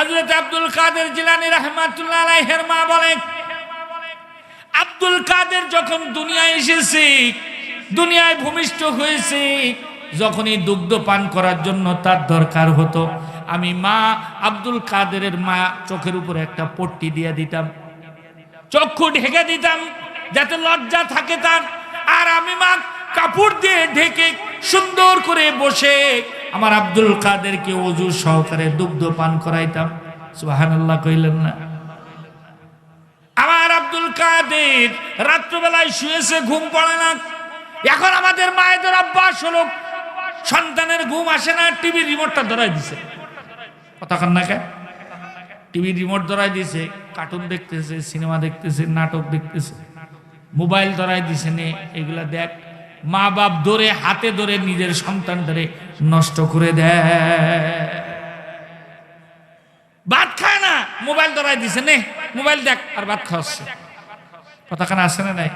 হযরত আব্দুল কাদের জিলানী রাহমাতুল্লাহ আলাইহির মা বলেন, আব্দুল কাদের যখন দুনিয়ায় এসেছে, দুনিয়ায় ভূমিষ্ঠ হয়েছে, যখনই দুগ্ধ পান করার জন্য তার দরকার হতো, আমি মা আব্দুল কাদেরের মা চোখের উপরে একটা পট্টি দিয়ে দিতাম, চক্ষু ঢেকে দিতাম যাতে লজ্জা থাকে তার। আর আমি মা কাপড় দিয়ে ঢেকে সুন্দর করে বসে আমার আব্দুল কাদেরকে ওযু সহকারে দুগ্ধ পান করাইতাম। সুবহানাল্লাহ কইলেন না? আমার আব্দুল কাদের রাত্রিবেলায় শুয়েছে, ঘুম পড়ে না। এখন আমাদের মায়েদের অভ্যাস হলো, সন্তানের ঘুম আসে না, টিভির রিমোটটা ধরাই দিছে। কথা কান না কে? টিভির রিমোট ধরাই দিছে, কার্টুন দেখতেছে, সিনেমা দেখতেছে, নাটক দেখতেছে, মোবাইল ধরাই দিছে, নে এগুলা দেখ। মা বাপ ধরে হাতে ধরে নিজের সন্তান ধরে নষ্ট করে দেয়। ভাত খায় না, মোবাইল ধরাই দিছে, নে মোবাইল দেখ, আর ভাত খাওয়াচ্ছে। কথা কানা আসে না নাই?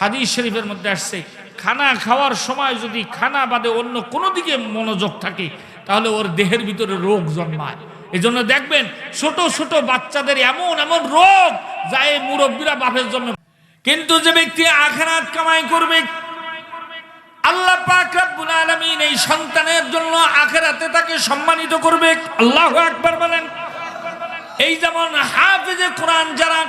হাদিস শরীফের মধ্যে আসছে, খানা খাওয়ার সময় যদি খানা বাদে অন্য কোনো দিকে মনোযোগ থাকে তাহলে ওর দেহের ভিতরে রোগ জন্মায়। এই জন্য দেখবেন ছোট ছোট বাচ্চাদের এমন এমন রোগ যায় মুরব্বীরা বাপের জন্য। কিন্তু যে ব্যক্তি আখিরাত কামাই করবে, আল্লাহ পাক রব্বুল আলামিন এই সন্তানের জন্য আখিরাতে তাকে সম্মানিত করবে। আল্লাহু আকবার বলেন। এই যেমন হাফেজে কোরআন যারা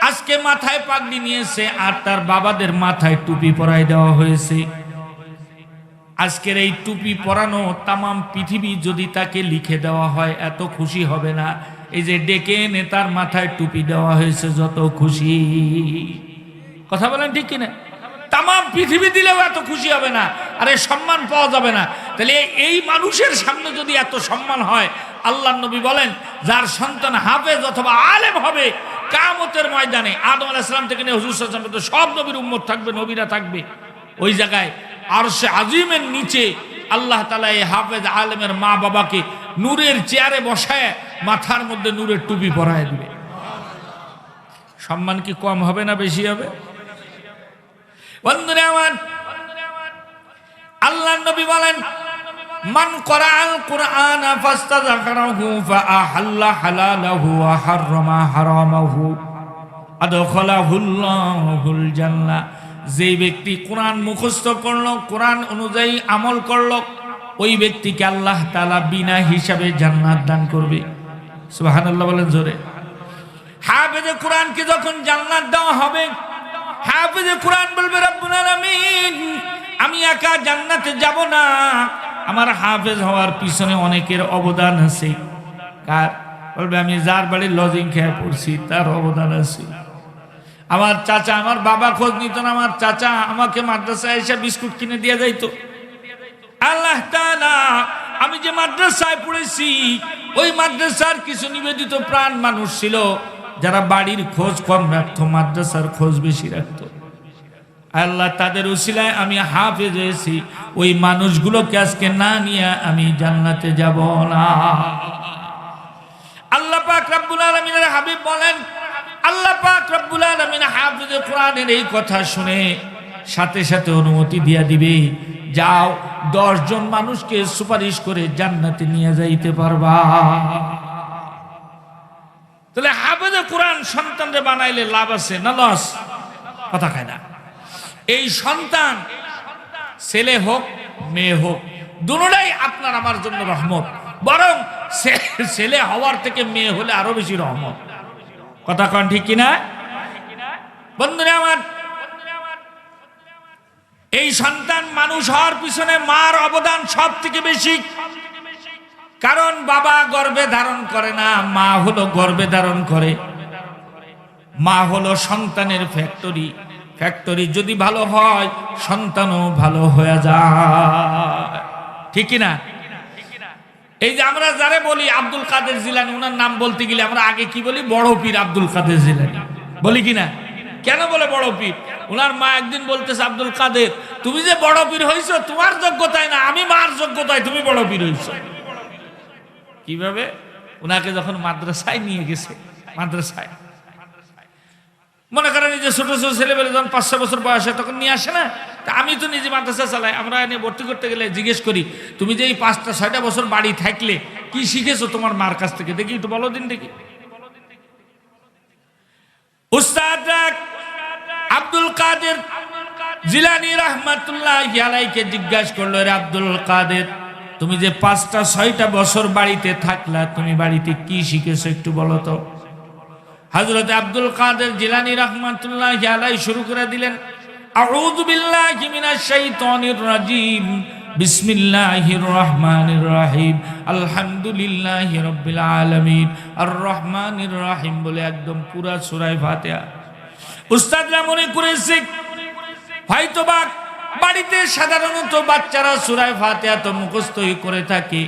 আজকে মাথায় পাগড়ি নিয়েছে আর তার বাবাদের মাথায় টুপি পরাই দেওয়া হয়েছে, আজকের এই টুপি পরানো তামাম পৃথিবী যদি তাকে লিখে দেওয়া হয় এত খুশি হবে না। এই যে ডেকে এনে তার মাথায় টুপি দেওয়া হয়েছে, যত খুশি। কথা বলেন ঠিক কিনা? তামাম পৃথিবী দিলেও এত খুশি হবে না, আরে সম্মান পাওয়া যাবে না। তাহলে এই মানুষের সামনে যদি এত সম্মান হয়, আল্লাহর নবী বলেন যার সন্তান হাফেজ অথবা আলেম হবে, কিয়ামতের ময়দানে আদম আলাইহিস সালাম থেকে নিয়ে হুজুর সাল্লাল্লাহু আলাইহি ওয়াসাল্লাম সব নবীর উম্মত থাকবে, নবীরা থাকবে। ওই জায়গায় আরশে আজিমের নিচে আল্লাহ তাআলা এই হাফেজ আলেমের মা বাবাকে নূরের চেয়ারে বসায় মাথার মধ্যে নূরের টুপি পরায় দিবে। সম্মান কি কম হবে না বেশি হবে? বন্ধুরা আমার, আল্লাহর নবী বলেন, মান করাআল কুরআন ফাস্তাযকারাহু ফাআহাল্লা হালালাহু ওয়া হাররামা হারামাহু আদখালাহুল্লাহুল জান্নাহ। যে ব্যক্তি কোরআন মুখস্থ করলো, কোরআন অনুযায়ী আমল করলো, ওই ব্যক্তিকে আল্লাহ তাআলা বিনা হিসাবে জান্নাত দান করবে। সুবহানাল্লাহ বলেন জোরে। হাফেজে কোরআনকে যখন জান্নাত দেওয়া হবে, হাফেজে কোরআন বলবে রব্বুল আলামিন আমি একা জান্নাতে যাব না, আমার হাফেজ হওয়ার পিছনে অনেকের অবদান আছে। কার? বলবে আমি যার বাড়ির লজিং খেয়ে পড়ছি তার অবদান আছে। আমার চাচা, আমার বাবা খোঁজ নিত না, আমার চাচা আমাকে মাদ্রাসায় এসে বিস্কুট কিনে দিয়ে যাইতো। আল্লাহ তাআলা আমি যে মাদ্রাসায় পড়েছি ওই মাদ্রাসার কিছু নিবেদিত প্রাণ মানুষ ছিল যারা বাড়ির খোঁজ কম রাখতো, মাদ্রাসার খোঁজ বেশি রাখতো। আল্লাহ তাদের উসিলায় আমি হাফেজ হয়েছি, ওই মানুষগুলোকে আজকে না নিয়ে আমি জান্নাতে যাব না। আল্লাহ পাক রব্বুল আলামিনের হাবিব বলেন, আল্লাহ পাক রব্বুল আলামিন হাফেজে কোরআনের এই কথা শুনে সাথে সাথে অনুমতি দিয়া দিবে, যাও 10 জন মানুষকে সুপারিশ করে জান্নাতে নিয়ে যাইতে পারবা। তাহলে হাফেজে কোরআন সন্তানরে বানাইলে লাভ আছে না লস? কথা কয় না। এই সন্তান ছেলে হোক মেয়ে হোক দুটোটাই আপনার আমার জন্য রহমত, বরং ছেলে হওয়ার থেকে মেয়ে হলে আরো বেশি রহমত। কথা কন ঠিক কিনা? বন্ধুরা আমার, এই সন্তান মানুষ হওয়ার পিছনে মার অবদান সব থেকে বেশি। কারণ বাবা গর্ভে ধারণ করে না, মা হলো গর্ভে ধারণ করে। মা হলো সন্তানের ফ্যাক্টরি। ফ্যাক্টরি যদি ভালো হয় সন্তানও ভালো হয়ে যায়, ঠিক কিনা? এই যে আমরা যারে বলি আব্দুল কাদের জিলানী, ওনার নাম বলতে গেলে আমরা আগে কি বলি? বড় পীর আব্দুল কাদের জিলানী বলি কিনা? কেন বলে বড় পীর? ওনার মা একদিন বলতেছে, আব্দুল কাদের তুমি যে বড় পীর হইছো তোমার যোগ্যতায় না, আমি মার যোগ্যতায় তুমি বড় পীর হইছো। কিভাবে? ওনাকে যখন মাদ্রাসায় নিয়ে গেছে, মাদ্রাসায় মনে করেন যে ছোট ছোট ছেলেবেলে যখন 5-6 বছর বয়স হয় তখন নিয়ে আসে না। তা আমি তো নিজে মাদ্রাসা চালাই, আমরা এনে ভর্তি করতে গেলে জিজ্ঞেস করি, তুমি যে এই 5-6টা বছর বাড়ি থাকলে কি শিখেছো তোমার মার কাছ থেকে দেখি একটু বলো দিন দেখি। উস্তাদ আব্দুল কাদের জিলানী রাহমাতুল্লাহি আলাইহি জিজ্ঞাসা করলো, রে আব্দুল কাদের, তুমি যে 5টা 6টা বছর বাড়িতে থাকলা, তুমি বাড়িতে কি শিখেছো একটু বলো তো। হযরত আব্দুল কাদের জিলানী রাহমাতুল্লাহি আলাইহি শুরু করে দিলেন, আউযু বিল্লাহি মিনাশ শাইতানির রাজিম, বিসমিল্লাহির রহমানির রহিম, আলহামদুলিল্লাহি রাব্বিল আলামিন, আর রহমানির রহিম বলে একদম পুরা সূরা ফাতিহা। উস্তাদরা মনে করেছে হয়তোবা বাড়িতে সাধারণত বাচ্চারা সূরা ফাতিহা তো মুখস্থই করে থাকে,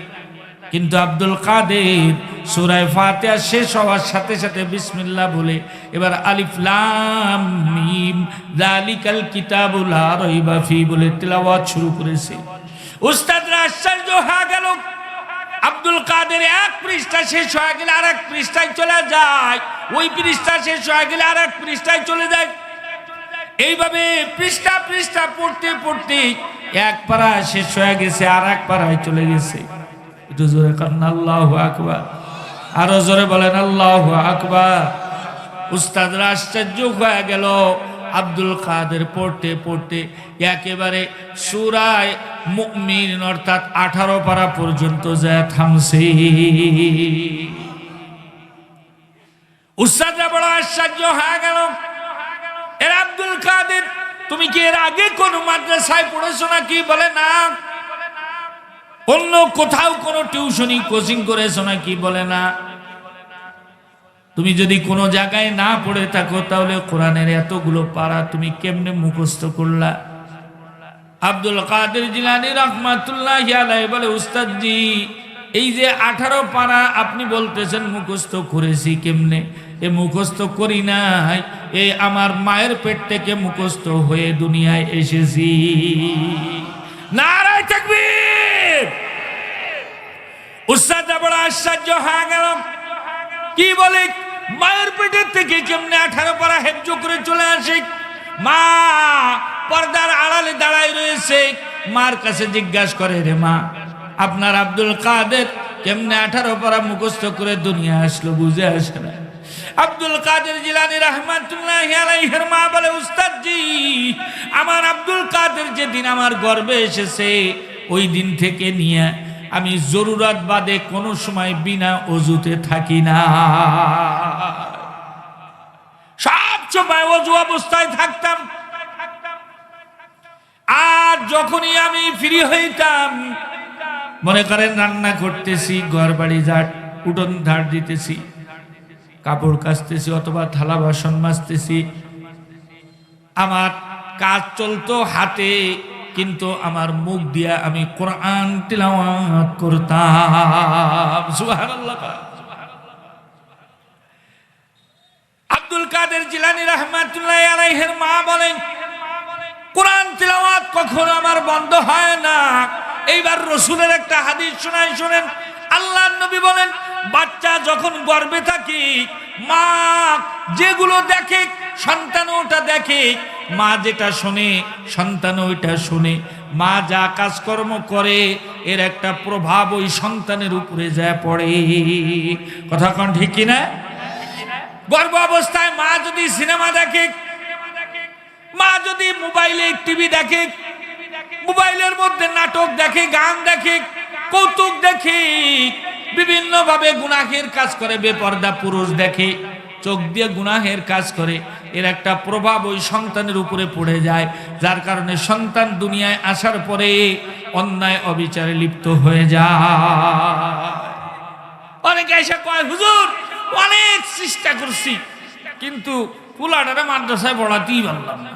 কিন্তু আব্দুল কাদের সূরা ফাতিহা শেষ হওয়ার সাথে সাথে বিসমিল্লাহ বলে এবার আলিফ লাম মিম যালিকাল কিতাবু লা রাইবা ফি বলে তিলাওয়াত শুরু করেছে। উস্তাদরা আশ্চর্য হয়ে গেল, আব্দুল কাদের এক পৃষ্ঠা শেষ হয়ে গেলে আরেক পৃষ্ঠায় চলে যায়, ওই পৃষ্ঠা শেষ হয়ে গেলে আরেক পৃষ্ঠায় চলে যায়, এইভাবে পৃষ্ঠা পৃষ্ঠা পড়তে পড়তে এক পারা শেষ হয়ে গেছে আর এক পারায় চলে গেছে। একটু জোরে কান্না আল্লাহু আকবার, আরো জোরে বলেন আল্লাহু আকবার। উস্তাদরা আশ্চর্য হয়ে গেল, আব্দুল কাদের পড়তে পড়তে একেবারে সূরা মুমিন অর্থাৎ 18 পারা পর্যন্ত যায় থামছে। উস্তাদরা বড় আশ্চর্য হয়ে গেল, এর আব্দুল কাদের তুমি কি এর আগে কোন মাদ্রাসায় পড়েছো নাকি? বলে না। অন্য কোথাও কোনো টিউশনি কোচিং করেছো নাকি? বলে না। তুমি যদি কোনো জায়গায় না পড়ে থাকো তাহলে কোরআনের এতগুলো পারা তুমি কেমনে মুখস্থ করলা? আব্দুল কাদের জিলানী রাহমাতুল্লাহি আলাইহি বলে, উস্তাদ জি, এই যে 18 পারা আপনি বলতেছেন মুখস্থ করেছি কেমনে? এ মুখস্থ করি নাই, এই আমার মায়ের পেট থেকে মুখস্থ হয়ে দুনিয়ায় এসেছি। নারায়ে তাকবীর। উস্তাদ বড় আশ্চর্য হয়ে গেল, কি বলে মায়ের পেটের থেকে কেমনে 18 পারা হেফজ করে চলে আসে? মা পর্দার আড়ালে দাঁড়ায় রয়েছে, মার কাছে জিজ্ঞাসা করে, রে মা, আপনার আব্দুল কাদের কেমনে 18 পারা মুখস্থ করে দুনিয়া আসলো? বুঝে আসে না। আব্দুল কাদের জিলানী রাহমাতুল্লাহি আলাইহির মা বলে, উস্তাদ জি, আমার আব্দুল কাদের যেদিন আমার গর্ভে এসেছে ওই দিন থেকে নিয়ে আমি জরুরত বাদে কোনো সময় বিনা ওযুতে থাকি না, সব সময় ওযু অবস্থায় থাকতাম। আর যখনই আমি ফ্রি হইতাম, মনে করেন রান্না করতেছি, ঘর বাড়ি ঝাড় উঠোন ঝাড় দিতেছি, কাপড় কাচতেছি অথবা থালা বাসন মাজতেছি, আমার কাজ চলতো হাতে, কিন্তু আমার মুখ দিয়া আমি কোরআন তিলাওয়াত করতাম। সুবহানাল্লাহ। আব্দুল কাদের জিলানী রাহমাতুল্লাহি আলাইহির মা বলেন, কোরআন তিলাওয়াত কখনো আমার বন্ধ হয় না। এইবার রাসূলের একটা হাদিস শোনাই, শুনেন। আল্লাহর নবী বলেন, বাচ্চা যখন গর্ভে থাকে মা যেগুলো দেখে সন্তান ওটা দেখে, মা যেটা শোনে সন্তান ওইটা শুনে, মা যা কাজকর্ম করে এর একটা প্রভাব ওই সন্তানের উপরে যায় পড়ে। কথা কোন ঠিক কিনা? গর্ভ অবস্থায় মা যদি সিনেমা দেখে, মা যদি মোবাইলে টিভি দেখে, মোবাইলের মধ্যে নাটক দেখে, গান দেখে, কৌতুক দেখে, বিভিন্ন ভাবে গুনাহের কাজ করে, বেপরদা পুরুষ দেখে, চোখ দিয়ে গুনাহের কাজ করে, এর একটা প্রভাব ওই সন্তানের উপরে পড়ে যায়, যার কারণে সন্তান দুনিয়ায় আসার পরে অন্যায় অবিচারে লিপ্ত হয়ে যায়। অনেকে এসে কয়, হুজুর অনেক চেষ্টা করছি কিন্তু পুলাটারে মাদ্রাসায় পড়াতেই পারলাম না।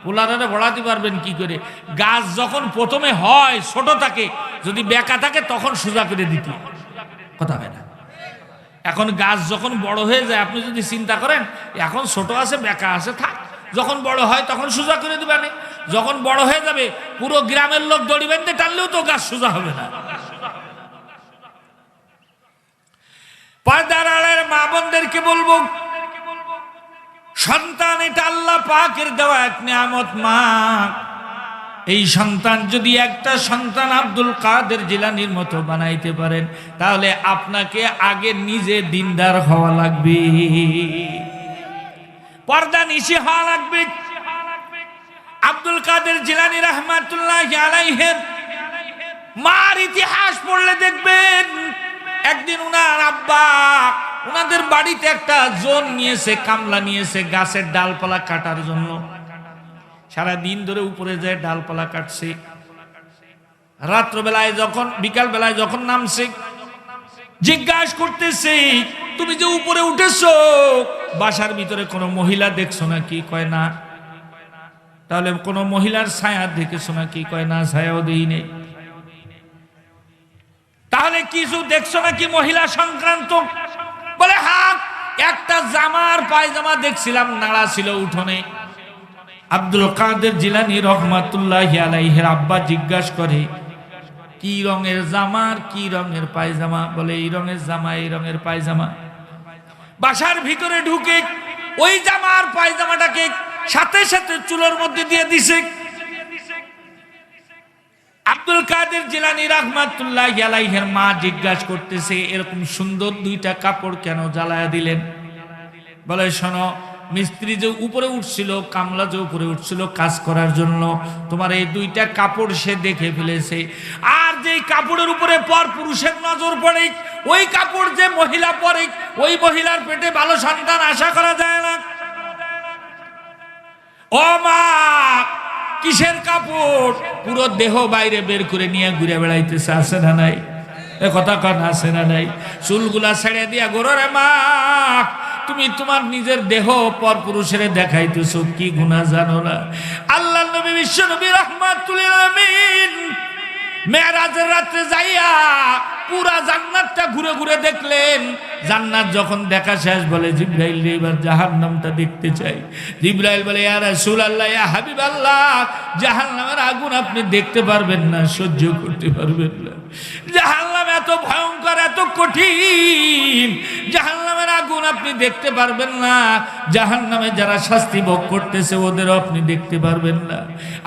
পুলাটারে পড়াতে পারবেন কি করে? গাছ যখন প্রথমে হয় ছোট থাকে, যদি বেঁকা থাকে তখন সোজা করে দিতে কথা হয় না। এখন গাছ যখন বড় হয়ে যায়, আপনি যদি চিন্তা করেন এখন ছোট আছে বেঁকা আছে, থাক, যখন বড় হয় তখন সোজা করে দিবেন। যখন বড় হয়ে যাবে পুরো গ্রামের লোক দড়ি বেঁধে টানলেও তো গাছ সোজা হবে না। পর্দার আড়ালের মা বোনদেরকে বলবো, সন্তান এটা আল্লাহ পাকের দেওয়া এক নিয়ামত। মা এই সন্তান যদি একটা সন্তান আব্দুল কাদের জিলানীর মতো বানাইতে পারেন, তাহলে আপনাকে আগে নিজে দিনদার হওয়া লাগবে, পর্দা নিশি হওয়া লাগবে। আব্দুল কাদের জিলানী রাহমাতুল্লাহি আলাইহির মার ইতিহাস পড়লে দেখবেন, একদিন উনার আব্বা উনাদের বাড়িতে একটা জোন নিয়েছে, কামলা নিয়েছে গাছের ডালপালা কাটার জন্য। সারা দিন ধরে উপরে যায় ডালপালা কাটছে। রাত্রবেলায় যখন বিকাল বেলায় যখন নামছে, জিজ্ঞাসা করতেছে, তুমি যে উপরে উঠেছো বাসার ভিতরে কোনো মহিলা দেখছো নাকি? কয় না। তাহলে কোনো মহিলার ছায়া দেখেছো নাকি? কয় না, ছায়াও দেই নেই। তাহলে কিছু দেখছো নাকি মহিলা সংক্রান্ত? বলে হ্যাঁ, একটা জামার পায়জামা দেখছিলাম, নাড়া ছিল উঠোনে। আব্দুল কাদের জিলানী রহমাতুল্লাহি আলাইহির আব্বা জিজ্ঞাসা করে, কি রঙের জামার কি রঙের পায়জামা? বলে এই রঙের জামা, এই রঙের পায়জামা। বাসার ভিতরে ঢুকে ওই জামার পায়জামাটাকে সাথে সাথে চুলোর মধ্যে দিয়ে দিছে। আব্দুল কাদের জিলানী রাহমাতুল্লাহি আলাইহির মা জিজ্ঞাসা করতেছে, এরকম সুন্দর দুইটা কাপড় কেন জ্বালায়া দিলেন? বলে শোনো, মিস্ত্রি যে উপরে উঠছিল, কামলা যে উপরে উঠছিল কাজ করার জন্য, তোমার এই দুইটা কাপড় সে দেখে ফেলেছে। আর যেই কাপড়ের উপরে পর পুরুষের নজর পড়ে, ওই কাপড় যে মহিলা পরে, ওই মহিলার পেটে ভালো সন্তান আশা করা যায় না। ও মা, কিসের কাপড়? পুরো দেহ বাইরে বের করে নিয়ে ঘুরে বেড়াইতেছে, আছে না নাই? এ কথা কান আছে না নাই? চুলগুলা ছেড়ে দিয়া গোরে মা, তুমি তোমার নিজের দেহ পর পুরুষের দেখাইতেছো, কি গুনাহ জানো না? আল্লাহ নবী বিশ্ব নবী রাহমাতুল আলামিন মেরাজের রাতে যাইয়া পুরা জান্নাতটা ঘুরে ঘুরে দেখলেন। জান্নাত যখন দেখা শেষ, বলে জিবরাইল রে, এবার জাহান্নামটা দেখতে চাই। জিবরাইল বলে, ইয়া রাসূলুল্লাহ, ইয়া হাবিবাল্লাহ, জাহান্নামের আগুন আপনি দেখতে পারবেন না, সহ্য করতে পারবেন না। জাহান্নাম এত ভয়ঙ্কর, এত কঠিন, জাহান্নামের আগুন আপনি দেখতে পারবেন না। জাহান্নামে যারা শাস্তি ভোগ করতেছে ওদেরও আপনি দেখতে পারবেন না।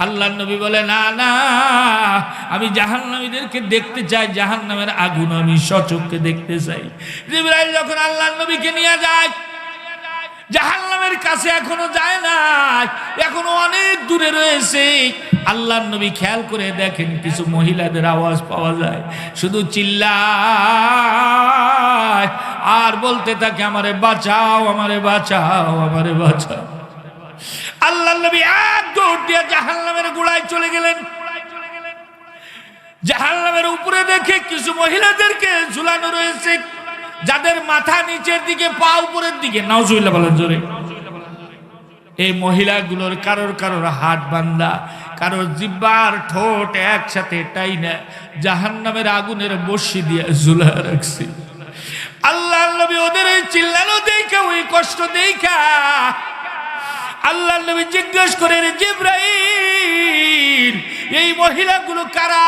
আল্লাহর নবী বলে, না না, আমি জাহান্নামীদেরকে দেখতে চাই, জাহান্নামের আগুন আমি সচক্ষে দেখতে চাই। জিবরাইল যখন আল্লাহর নবীকে নিয়ে যায়, জাহান্নামের কাছে এখনো যায় না, এখনো অনেক দূরে রয়েছে। আল্লাহর নবী খেয়াল করে দেখেন, কিছু মহিলাদের আওয়াজ পাওয়া যায়, শুধু চিল্লায় আর বলতে থাকে, আমারে বাঁচাও, আমারে বাঁচাও, আমারে বাঁচাও। আল্লাহর নবী এক দৌড় দিয়ে জাহান্নামের গোড়ায় চলে গেলেন। জাহান্নামের উপরে দেখে কিছু মহিলাদেরকে ঝুলানো রয়েছে, যাদের মাথা নিচের দিকে, পা উপরের দিকে। নাউজুবিল্লাহ বলেন জোরে। এই মহিলাগুলোর কারোর কারোর হাত বান্ধা, কারোর জিহ্বার ঠোঁট একসাথে টাইনা জাহান্নামের আগুনের বর্ষি দিয়ে ঝুলা রাখছে। আল্লাহর নবী ওদের এই চিল্লানো দেখা, ওই কষ্ট দেখা আল্লাহর নবী জিজ্ঞেস করেন, জিবরাইল, এই মহিলাগুলো কারা?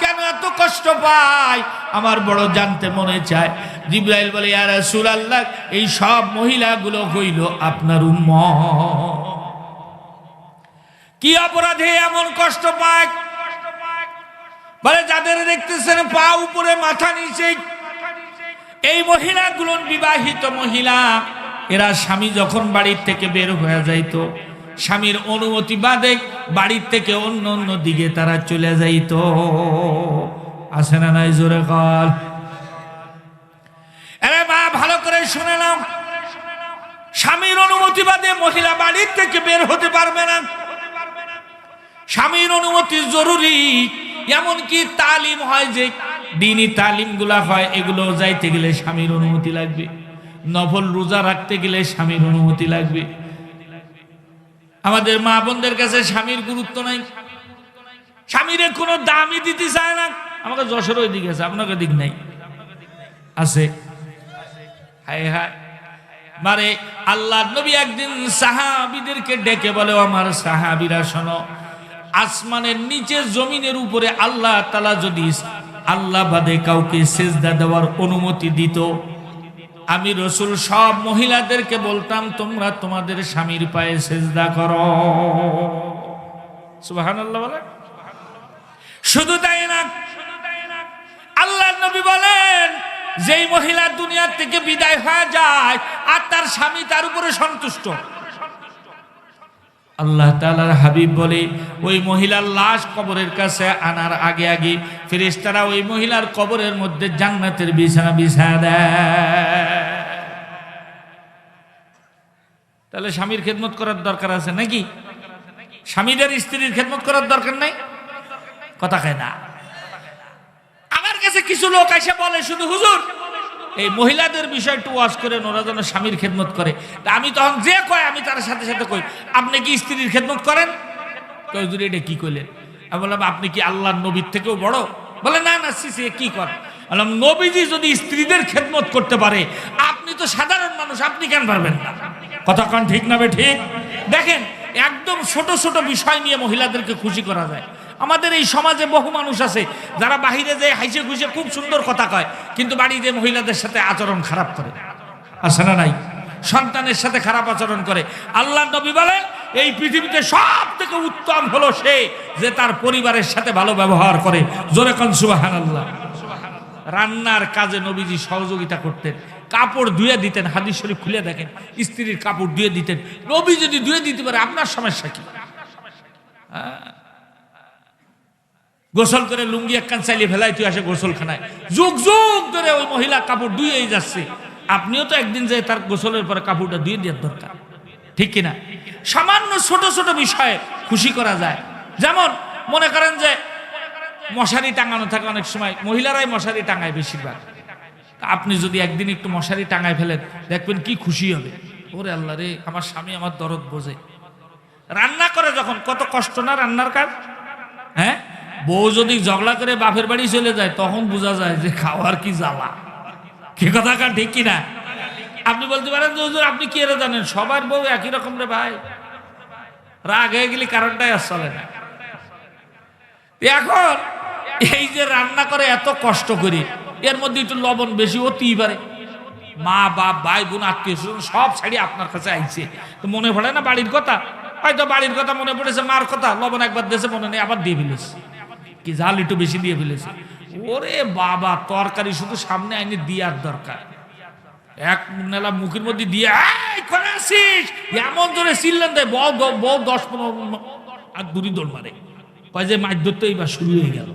কেন এত কষ্ট পায়? আমার বড় জানতে মনে চায়। জিবরাইল বলে, ইয়া রাসূলুল্লাহ, এই সব মহিলাগুলো হইল আপনার উম্মত। কি অপরাধে এমন কষ্ট পায়? বলে, যাদের দেখতেছেন পা উপরে মাথা নিচে, এই মহিলাগুলো বিবাহিত মহিলা। এরা স্বামী যখন বাড়ির থেকে বের হয়ে যাইতো, স্বামীর অনুমতি বাদে বাড়ির থেকে অন্য অন্য দিকে তারা চলে যাইতো। আছে না নাই? জোরে কর। আরে মা, ভালো করে শুনে নাও, স্বামীর অনুমতি বাদে মহিলা বাড়ির থেকে বের হতে পারবে না। স্বামীর অনুমতি জরুরি। এমনকি তালিম হয়, যে দ্বীনি তালিম গুলা হয়, এগুলো যাইতে গেলে স্বামীর অনুমতি লাগবে। নফল রোজা রাখতে গেলে স্বামীর অনুমতি লাগবে। আমাদের মা বোনদের কাছে স্বামীর গুরুত্ব নাই, স্বামীরে কোনো দামই দিতে চায় না। আমাকে যশোর ওই দিকে আছে, আপনাকে দিক নাই আছে। হায় হায় মারে। আল্লাহ নবী একদিন সাহাবীদেরকে ডেকে বলে, আমার সাহাবীরা শোনো, আসমানের নিচে জমিনের উপরে আল্লাহ তাআলা যদি আল্লাহ বাদে কাউকে সিজদা দেওয়ার অনুমতি দিত, আমি রাসূল সব মহিলাদেরকে বলতাম, তোমরা তোমাদের স্বামীর পায়ে সিজদা করো। সুবহানাল্লাহ বলে। শুধু তাই না, আল্লাহর নবী বলেন যেই মহিলা দুনিয়া থেকে বিদায় হয়ে যায় আর তার স্বামী তার উপরে সন্তুষ্ট, আল্লাহ তাআলার হাবিব বলে ওই মহিলার লাশ কবরের কাছে আনার আগে আগে ফেরেশতারা ওই মহিলার কবরের মধ্যে জান্নাতের বিছানা বিছায়া দেয়। তাহলে স্বামীর খেদমত করার দরকার আছে নাকি? স্বামীদের স্ত্রীর খেদমত করার দরকার নাই? কথা কয় না। আমার কাছে কিছু লোক এসে বলে শুধু হুজুর এই মহিলাদের বিষয় একটু ওয়াজ করেন, ওরা যেন স্বামীর খেদমত করে। তা আমি তখন যে কয় আমি তার সাথে সাথে কই আপনি কি স্ত্রীর খেদমত করেন? কই হুজুর এটা কি কইলেন? আমি বললাম আপনি কি আল্লাহর নবীর থেকেও বড়? বলে না না সিসি কি করে। বললাম নবীজি যদি স্ত্রীদের খেদমত করতে পারে আপনি তো সাধারণ মানুষ, আপনি কেন পারবেন না? কথা কন ঠিক না বে ঠিক? দেখেন একদম ছোট ছোট বিষয় নিয়ে মহিলাদেরকে খুশি করা যায়। আমাদের এই সমাজে বহু মানুষ আছে যারা বাহিরে যে হাসে খুশে খুব সুন্দর কথা কয়, কিন্তু বাড়িতে মহিলাদের সাথে আচরণ খারাপ করে, আছে না নাই? সন্তানের সাথে খারাপ আচরণ করে। আল্লাহর নবী বলেন এই পৃথিবীতে সব থেকে উত্তম হলো সে যে তার পরিবারের সাথে ভালো ব্যবহার করে। জোরে কোন সুবহানাল্লাহ। রান্নার কাজে নবীজি সহযোগিতা করতেন, কাপড় ধুয়ে দিতেন। হাদিস শরীফ খুলে দেখেন, স্ত্রীর কাপড় ধুয়ে দিতেন। নবী যদি ধুয়ে দিতে পারে আপনার সমস্যা কি? গোসল করে লুঙ্গি একখান চালিয়ে ফেলাই তুই আসে গোসলখানায়, যুগ যুগ ধরে ওই মহিলা কাপড় ধুয়েই যাচ্ছে। আপনিও তো একদিন যে তার গোসলের পরে কাপড়টা ধুয়ে দেওয়ার দরকার, ঠিক কিনা? সামান্য ছোট ছোট বিষয়ে খুশি করা যায়। যেমন মনে করেন যে মশারি টাঙানো থাকে, অনেক সময় মহিলারাই মশারি টাঙায় বেশিরভাগ। আপনি যদি একদিন একটু মশারি টাঙায় ফেলেন দেখবেন কি খুশি হবে। ওরে আল্লাহ রে, আমার স্বামী আমার দরদ বোঝে। রান্না করে যখন কত কষ্ট না রান্নার কাজ। হ্যাঁ, বউ যদি ঝগড়া করে বাপের বাড়ি চলে যায় তখন বোঝা যায় যে খাওয়ার কি জ্বালা। কি কথা কার ঠিক কিনা? আপনি বলতে পারেন যে হুজুর আপনি কি এরা জানেন সবার বউ একই রকম রে ভাই, রাগ হয়ে গেলে কারণটাই আর চলে না। এখন এই যে রান্না করে এত কষ্ট করি, এর মধ্যে একটু লবণ বেশি হতেই পারে। মা বাপ ভাই বোন আত্মীয় স্বজন সব ছাড়িয়ে আপনার কাছে আইছে, তো মনে পড়ে না বাড়ির কথা? হয়তো বাড়ির কথা মনে পড়েছে, মার কথা, লবণ একবার দিয়েছে মনে নেই, আবার দিয়ে ফেলেছে, কি ঝাল একটু বেশি দিয়ে ফেলেছে। ওরে বাবা, তরকারি শুধু সামনে আইনে দিয়ার দরকার, এক নেলা মুখের মধ্যে দিয়ে আসিস এমন ধরে চিল্লেন দেয়, বউ 10-15 আর দূরি দৌড় মারে, কয় যে মাছ ধরতে এইবার শুরু হয়ে গেল।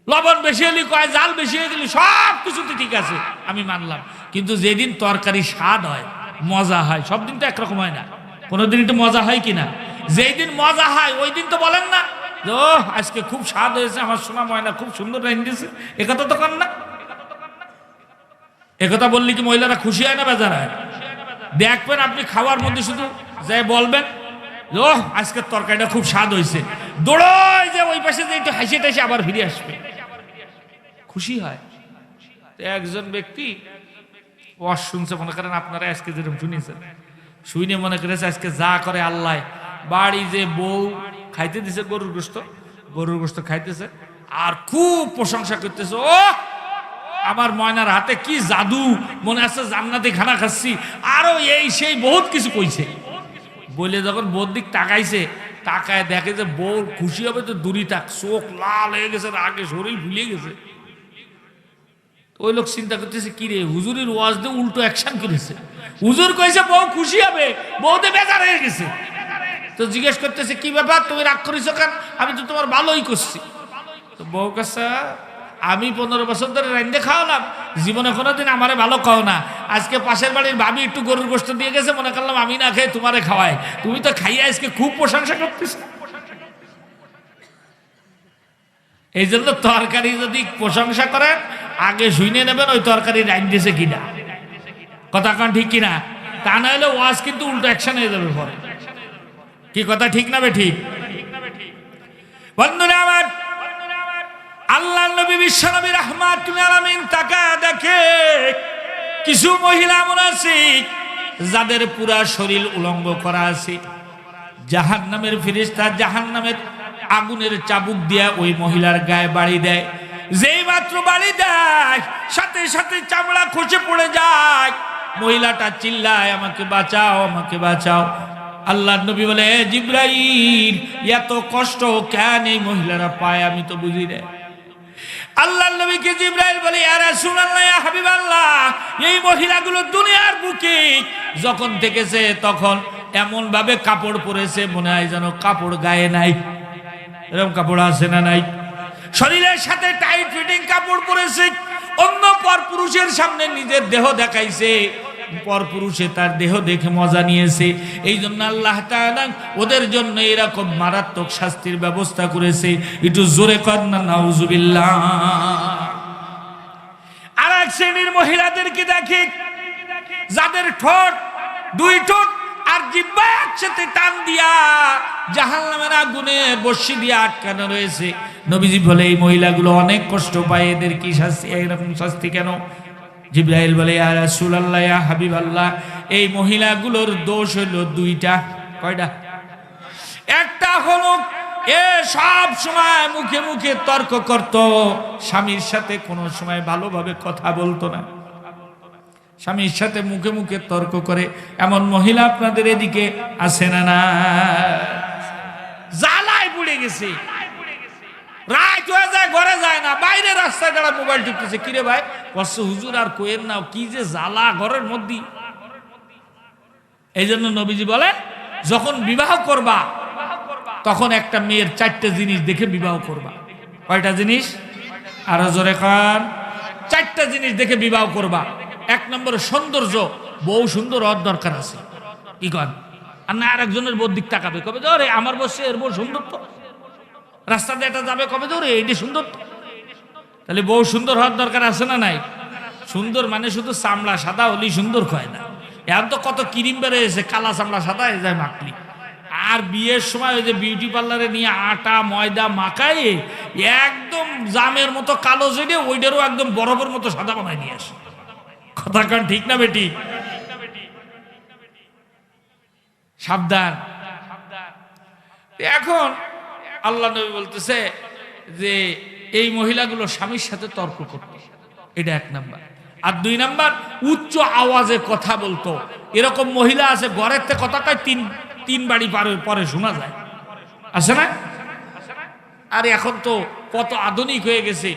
লবণ বেশি হলি কয়, জাল বেশি হয়ে গেলি, সব কিছুতে ঠিক আছে আমি মানলাম, কিন্তু যেদিন তরকারি স্বাদ হয় মজা হয়, সব দিন তো একরকম হয় না, কোনোদিন একটু মজা হয় কিনা? যেই দিন মজা হয় ওই দিন তো বলেন না ও আজকে খুব স্বাদ হয়েছে, আমার সোনা ময়না খুব সুন্দর রাঁধেছে, একথা তো কর না। একথা বললি কি মহিলারা খুশি হয় না বেজার হয়? দেখবেন আপনি খাওয়ার মধ্যে শুধু যাই বলবেন ও আজকের তরকারিটা খুব স্বাদ হয়েছে, দৌড়ায় যে ওই পাশে যে একটু হাসি টাইসে আবার ফিরে আসবে, খুশি হয়। একজন ব্যক্তি ওয়াজ শুনছে, মনে করেন আপনারা আজকে যেরকম শুনেছেন, শুনে মনে করেছে আজকে যা করে আল্লাহ, বাড়ি যে বউ খাইতে দিছে গরুর গোস্ত খাইতেছে আর খুব প্রশংসা করতেছে, ও আমার ময়নার হাতে কি জাদু, মনে আছে জান্নাতি খানা খাচ্ছি, আরো এই সেই বহুত কিছু কইছে। বলে যখন বউর দিক তাকাইছে, তাকায় দেখে যে বউ খুশি হবে তো দূরই থাক, চোখ লাল হয়ে গেছে, আগে শরীর ভুলিয়ে গেছে। ওই লোক চিন্তা করতেছে কি রে, হুজুরের ওয়াজ দিয়ে উল্টো অ্যাকশন করেছে, হুজুর কইছে বউ খুশি হবে, বউতে বেজার হয়ে গেছে। তো জিজ্ঞেস করতেছে কি ব্যাপার, তুমি রাগ করেছ কেন? আমি তো তোমার ভালোই করছি। তো বউ কাছে আমি 15 বছর ধরে রান্ধে খাওয়ালাম, জীবনে কোনোদিন আমারে ভালো খাও না, আজকে পাশের বাড়ির ভাবি একটু গরুর গোস্ত দিয়ে গেছে, মনে করলাম আমি না খেয়ে তোমারে খাওয়াই, তুমি তো খাইয়ে আজকে খুব প্রশংসা করতেছ। এই জন্য তরকারি যদি প্রশংসা করেন আগে শুনে নেবেন ওই তরকারি রাঁধেছে কিনা, কথা কান ঠিক কিনা? তা না হলে ওয়াজ কিন্তু উল্টো অ্যাকশন হয়ে যাবে পরে। কি কথা ঠিক না বে ঠিক? বন্ধুরা আমার, আল্লাহ নবী বিশ্ব নবী রাহমাতুল আলামিন তাকা দেখে কিছু মহিলা এমন আছে যাদের পুরা শরীর উলঙ্গ করা আছে, জাহান্নামের ফেরেশতা জাহান্নামের আগুনের চাবুক দিয়া ওই মহিলার গায়ে বাড়ি দেয়, যেই মাত্র বাড়ি দেয় সাথে সাথে চামড়া খসে পড়ে যায়, মহিলাটা চিল্লায় আমাকে বাঁচাও আমাকে বাঁচাও। আল্লাহ নবী বলে, জিবরাইল এত কষ্ট কেন এই মহিলারা পায় আমি তো বুঝি না। আল্লাহ নবীকে জিবরাইল বলে, ইয়া রাসূলুল্লাহ, ইয়া হাবিবাল্লাহ, এই মহিলাগুলো দুনিয়ার বুকে যখন থেকেছে তখন এমন ভাবে কাপড় পরেছে মনে হয় যেন কাপড় গায়ে নাই। এরকম কাপড় আছে না নাই? শরীরের সাথে টাইট ফিটিং কাপড় পরেছে, অন্য পর পুরুষের সামনে নিজের দেহ দেখাইছে, পর পুরুষে তার দেহ দেখে মজা নিয়েছে। এই জন্য আল্লাহ তাআলা ওদের জন্য এরকম মারাত্মক শাস্তির ব্যবস্থা করেছে। একটু জোরে কর না নাউজুবিল্লাহ। আর এক শ্রেণীর মহিলাদেরকে দেখে যাদের ঠোঁট, দুই ঠোঁট আর জিহ্বা একসাথে টান দিয়া জাহান্নামের আগুনে বর্ষি দিয়ে আটকানো রয়েছে। নবীজি বলে, এই মহিলাগুলো অনেক কষ্ট পায়, এদের কি শাস্তি, এরকম শাস্তি কেন? জিবরাইল বলে, ইয়া রাসূলুল্লাহ, ইয়া হাবিবাল্লাহ, এই মহিলাগুলোর দোষ হলো দুইটা। কয়টা? একটা হলো এ সব সময় মুখে মুখে তর্ক করত, স্বামীর সাথে কোনো সময় ভালোভাবে কথা বলতো না। স্বামীর সাথে মুখে মুখে তর্ক করে এমন মহিলা আপনাদের এদিকে আছে না? না, জ্বালায় পুড়ে গেছে, রাত হয়ে যায়, ঘরে যায় না, বাইরে রাস্তায় দাঁড়া মোবাইল টিপতেছে। কিরে ভাই, কষ্ট হুজুর আর কোয়েন নাও, কি যে জ্বালা ঘরের মধ্যে। এই জন্য নবীজি বলে, যখন বিবাহ করবা তখন একটা মেয়ের 4টে জিনিস দেখে বিবাহ করবা। কয়টা জিনিস? আরো জোরে কান। 4টা জিনিস দেখে বিবাহ করবা। 1 নম্বর সৌন্দর্য, বউ সুন্দর হওয়ার দরকার আছে। কি কন? আর না আরেকজনের বউর দিক তাকাবে, কবে ধরে আমার বসে এর বউ সুন্দর তো, রাস্তা দিয়ে এটা যাবে, কবে ধরে এইটি সুন্দর তো। তাহলে বউ সুন্দর হওয়ার দরকার আছে না নাই? সুন্দর মানে শুধু চামড়া সাদা হলেই সুন্দর হয় না, এখন তো কত ক্রিম বেরিয়েছে, কালা চামড়া সাদা হয়ে যায় মাখলি। আর বিয়ের সময় ওই যে বিউটি পার্লারে নিয়ে আটা ময়দা মাখায় একদম জামের মতো কালো জেনে ওইটারও একদম বরফের মতো সাদা বানায় নিয়ে আসে। কথা কান ঠিক না বেটি? সাবধান। এখন আল্লাহ নবী বলতেছে যে এই মহিলাগুলো স্বামীর সাথে তর্ক করত, এটা 1 নাম্বার। আর 2 নাম্বার, উচ্চ আওয়াজে কথা বলতো। এরকম মহিলা আছে ঘরের থেকে কথা কয় 3 বাড়ি পরে শোনা যায়, আছে না? আর এখন তো কত আধুনিক হয়ে গেছে,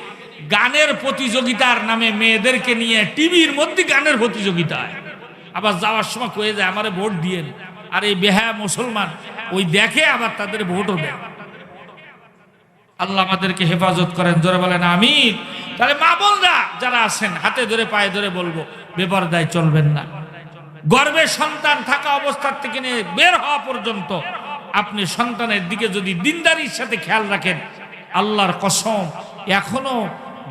গানের প্রতিযোগিতার নামে মেয়েদেরকে নিয়ে টিভির মধ্যে গানের প্রতিযোগিতা, আবার যাওয়ার সময় কয়ে যায় আমারে ভোট দিয়েন। আর এই বেহায়া মুসলমান ওই দেখে আবার তাদের ভোটও দেয়। আল্লাহ আমাদেরকে হেফাজত করেন, জোরে বলেন আমিন। তাহলে মা বোনরা যারা আছেন, হাতে ধরে পায়ে ধরে বলবো, বেপরদায় চলবেন না। গর্ভে সন্তান থাকা অবস্থার থেকে নিয়ে বের হওয়া পর্যন্ত আপনি সন্তানের দিকে যদি দিনদারির সাথে খেয়াল রাখেন, আল্লাহর কসম এখনো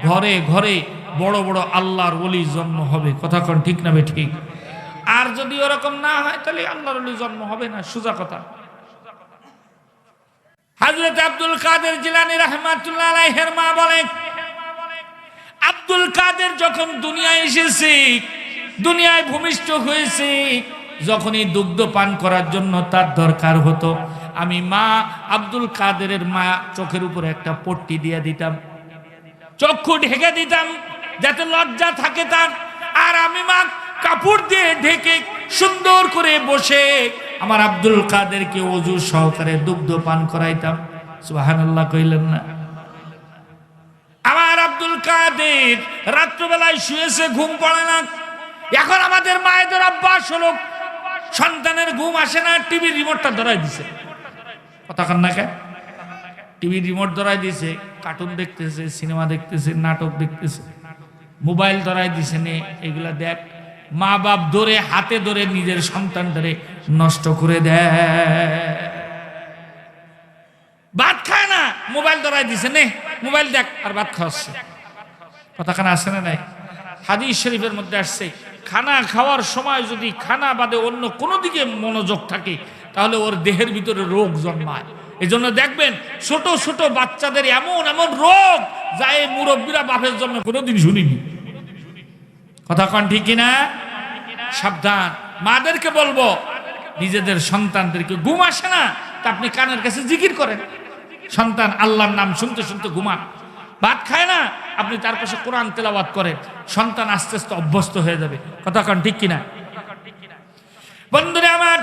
ঘরে ঘরে বড় বড় আল্লাহর ওলি জন্ম হবে। কথা কোন ঠিক না ঠিক? আর যদি ওরকম না হয় তাহলে আল্লাহর ওলি জন্ম হবে না, সোজা কথা। হযরত আব্দুল কাদের জিলানী রাহমাতুল্লাহ আলাইহির মা বলেন, আব্দুল কাদের যখন দুনিয়ায় এসেছে, দুনিয়ায় ভূমিষ্ঠ হয়েছে, যখনই দুগ্ধ পান করার জন্য তার দরকার হতো, আমি মা আব্দুল কাদেরের মা চোখের উপরে একটা পট্টি দিয়ে দিতাম, চক্ষু ঢেকে দিতাম যাতে লজ্জা থাকে তার। আর আমি মা কাপড় দিয়ে ঢেকে সুন্দর করে বসে আমার আব্দুল কাদেরকে ওযু সহকারে দুগ্ধ পান করাইতাম। সুবহানাল্লাহ কইলেন না? আমার আব্দুল কাদের রাত্রিবেলায় শুয়েছে, ঘুম পড়ে না। এখন আমাদের মায়েদের অভ্যাস হলো, সন্তানের ঘুম আসে না, টিভির রিমোটটা ধরাই দিছে। কথা কান না কে? টিভির রিমোট ধরাই দিছে, কার্টুন দেখতেছে, সিনেমা দেখতেছে, নাটক দেখতেছে, মোবাইল ধরাই দিছে, নে এগুলা দেখ। মা বাপ ধরে হাতে ধরে নিজের সন্তান ধরে নষ্ট করে দেয়। ভাত খায় না, মোবাইল ধরাই দিছে, নে মোবাইল দেখ, আর ভাত খাওয়াচ্ছে। কথা কানা আসে না নাই? হাদিস শরীফের মধ্যে আসছে, খানা খাওয়ার সময় যদি খানা বাদে অন্য কোনো দিকে মনোযোগ থাকে তাহলে ওর দেহের ভিতরে রোগ জন্মায়। এই জন্য দেখবেন ছোট ছোট বাচ্চাদের এমন এমন রোগ যা এই মুরব্বীরা বাপের জন্য কোনোদিন শুনিনি। কথা কন ঠিক কিনা? সাবধান। মাদেরকে বলবো, নিজেদের সন্তানদেরকে ঘুম আসে না তা আপনি কানের কাছে জিকির করেন, সন্তান আল্লাহর নাম শুনতে শুনতে ঘুমান। ভাত খায় না, আপনি তার পাশে কোরআন তেলাওয়াত করেন, সন্তান আস্তে আস্তে অভ্যস্ত হয়ে যাবে। কথা কন ঠিক কিনা? বন্ধুরা আমার,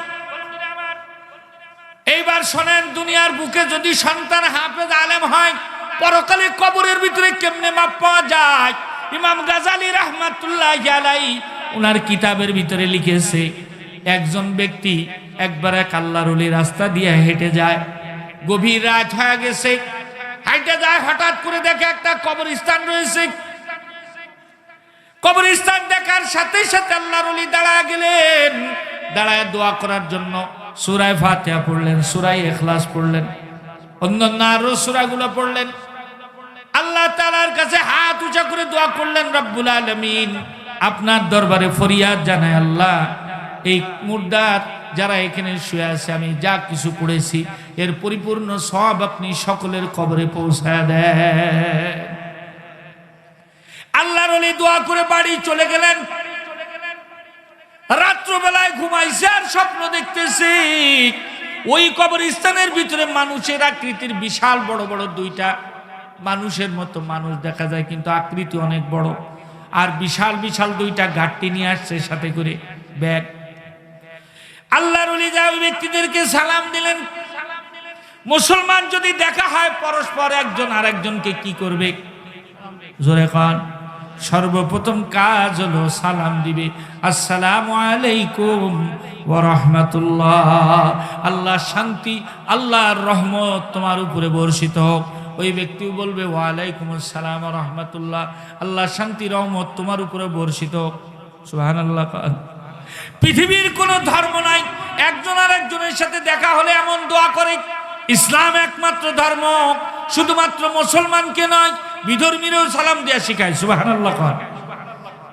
এইবার শোনেন, দুনিয়ার বুকে যদি সন্তান হাফেজ আলেম হয়, পরকালে কবরের ভিতরে কেমনে মাপ পাওয়া যায়? ইমাম গাজালি রাহমাতুল্লাহি আলাইহি ওনার কিতাবের ভিতরে লিখেছে, একজন ব্যক্তি একবার এক আল্লাহর ওলি রাস্তা দিয়ে হেঁটে যায়, গভীর রাত হয়ে গেছে, হাঁটে যায়, হঠাৎ করে দেখে একটা কবরস্থান রয়েছে। কবরস্থান দেখার সাথে সাথে আল্লাহর ওলি দাঁড়ায় গেলেন, দাঁড়ায় দোয়া করার জন্য সূরা ফাতিহা পড়লেন, সূরা ইখলাস পড়লেন, অন্যান্য আরো সূরাগুলো পড়লেন। আল্লাহ তাআলার কাছে হাত উঁচা করে দোয়া করলেন, রব্বুল আলামিন আপনার দরবারে ফরিয়াদ জানাই, আল্লাহ এই মুর্দার যারা এখানে শুয়ে আছে, আমি যা কিছু পড়েছি এর পরিপূর্ণ সওয়াব আপনি সকলের কবরে পৌঁছায় দেন। আল্লাহর ওলি দোয়া করে বাড়ি চলে গেলেন। রাত্রবেলায় ঘুমাইছে আর স্বপ্ন দেখতেছি, ওই কবরস্থানের ভিতরে মানুষের আকৃতির বিশাল বড় বড় দুইটা মানুষের মতো মানুষ দেখা যায়, কিন্তু আকৃতি অনেক বড়, আর বিশাল বিশাল দুইটা গাঁটটি নিয়ে আসছে সাথে করে ব্যাগ। আল্লাহর ওলি যা ওই ব্যক্তিদেরকে সালাম দিলেন। মুসলমান যদি দেখা হয় পরস্পর একজন আরেকজনকে কি করবে? জোরে কান। সর্বপ্রথম কাজ হলো সালাম দিবে, আসসালামু আলাইকুম ওয়া রাহমাতুল্লাহ, আল্লাহ শান্তি, আল্লাহর রহমত তোমার উপরে বর্ষিত হোক। ওই ব্যক্তিও বলবে ওয়া আলাইকুম আসসালাম ওয়া রাহমাতুল্লাহ, আল্লাহ শান্তি রহমত তোমার উপরে বর্ষিত হোক। সুবহানাল্লাহ। পৃথিবীর কোনো ধর্ম নাই একজন আর একজনের সাথে দেখা হলে এমন দোয়া করে। ইসলাম একমাত্র ধর্ম, শুধুমাত্র মুসলমানকে নয়, বিধর্মীরাও সালাম দেয়া শিখায়। সুবহানাল্লাহ।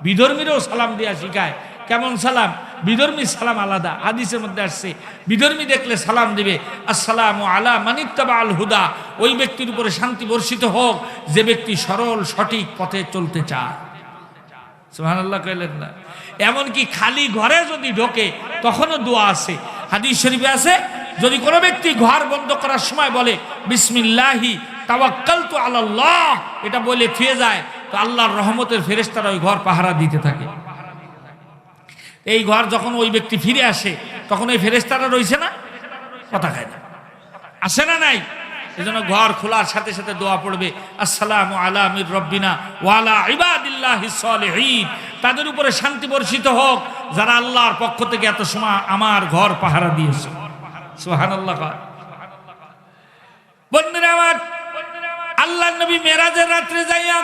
বিধর্মীরাও সালাম দেয়া শিখায়। কেমন সালাম? বিধর্মী সালাম আলাদা, হাদিসের মধ্যে আসছে বিধর্মী দেখলে সালাম দিবে, আসসালামু আলা মানিত্তাবাল হুদা, ওই ব্যক্তির উপরে শান্তি বর্ষিত হোক যে ব্যক্তি সরল সঠিক পথে চলতে চায়। সুবহানাল্লাহ কইলেন না? এমনকি খালি ঘরে যদি ঢোকে তখনও দোয়া আছে, হাদিস শরীফে আছে, যদি কোনো ব্যক্তি ঘর বন্ধ করার সময় বলে বিসমিল্লাহি তাওয়াক্কালতু আলাল্লাহ, এটা বলে থুয়ে যায়, তো আল্লাহর রহমতের ফেরেশতারা ওই ঘর পাহারা দিতে থাকে। এই ঘর যখন ওই ব্যক্তি ফিরে আসে তখন ওই ফেরেশতারা রইছে না, কথা খায় না, আসে না নাই? এজন্য ঘর খোলার সাথে সাথে দোয়া পড়বে, আসসালামু আলা মির রব্বিনা ওয়া আলা ইবাদিল্লাহিস সালিহিন, তাদের উপরে শান্তি বর্ষিত হোক যারা আল্লাহর পক্ষ থেকে এত সময় আমার ঘর পাহারা দিয়েছে। সুবহানাল্লাহ। বন্ধুরা আমার, আল্লাহর নবী মেরাজের রাত্রে যাইয়া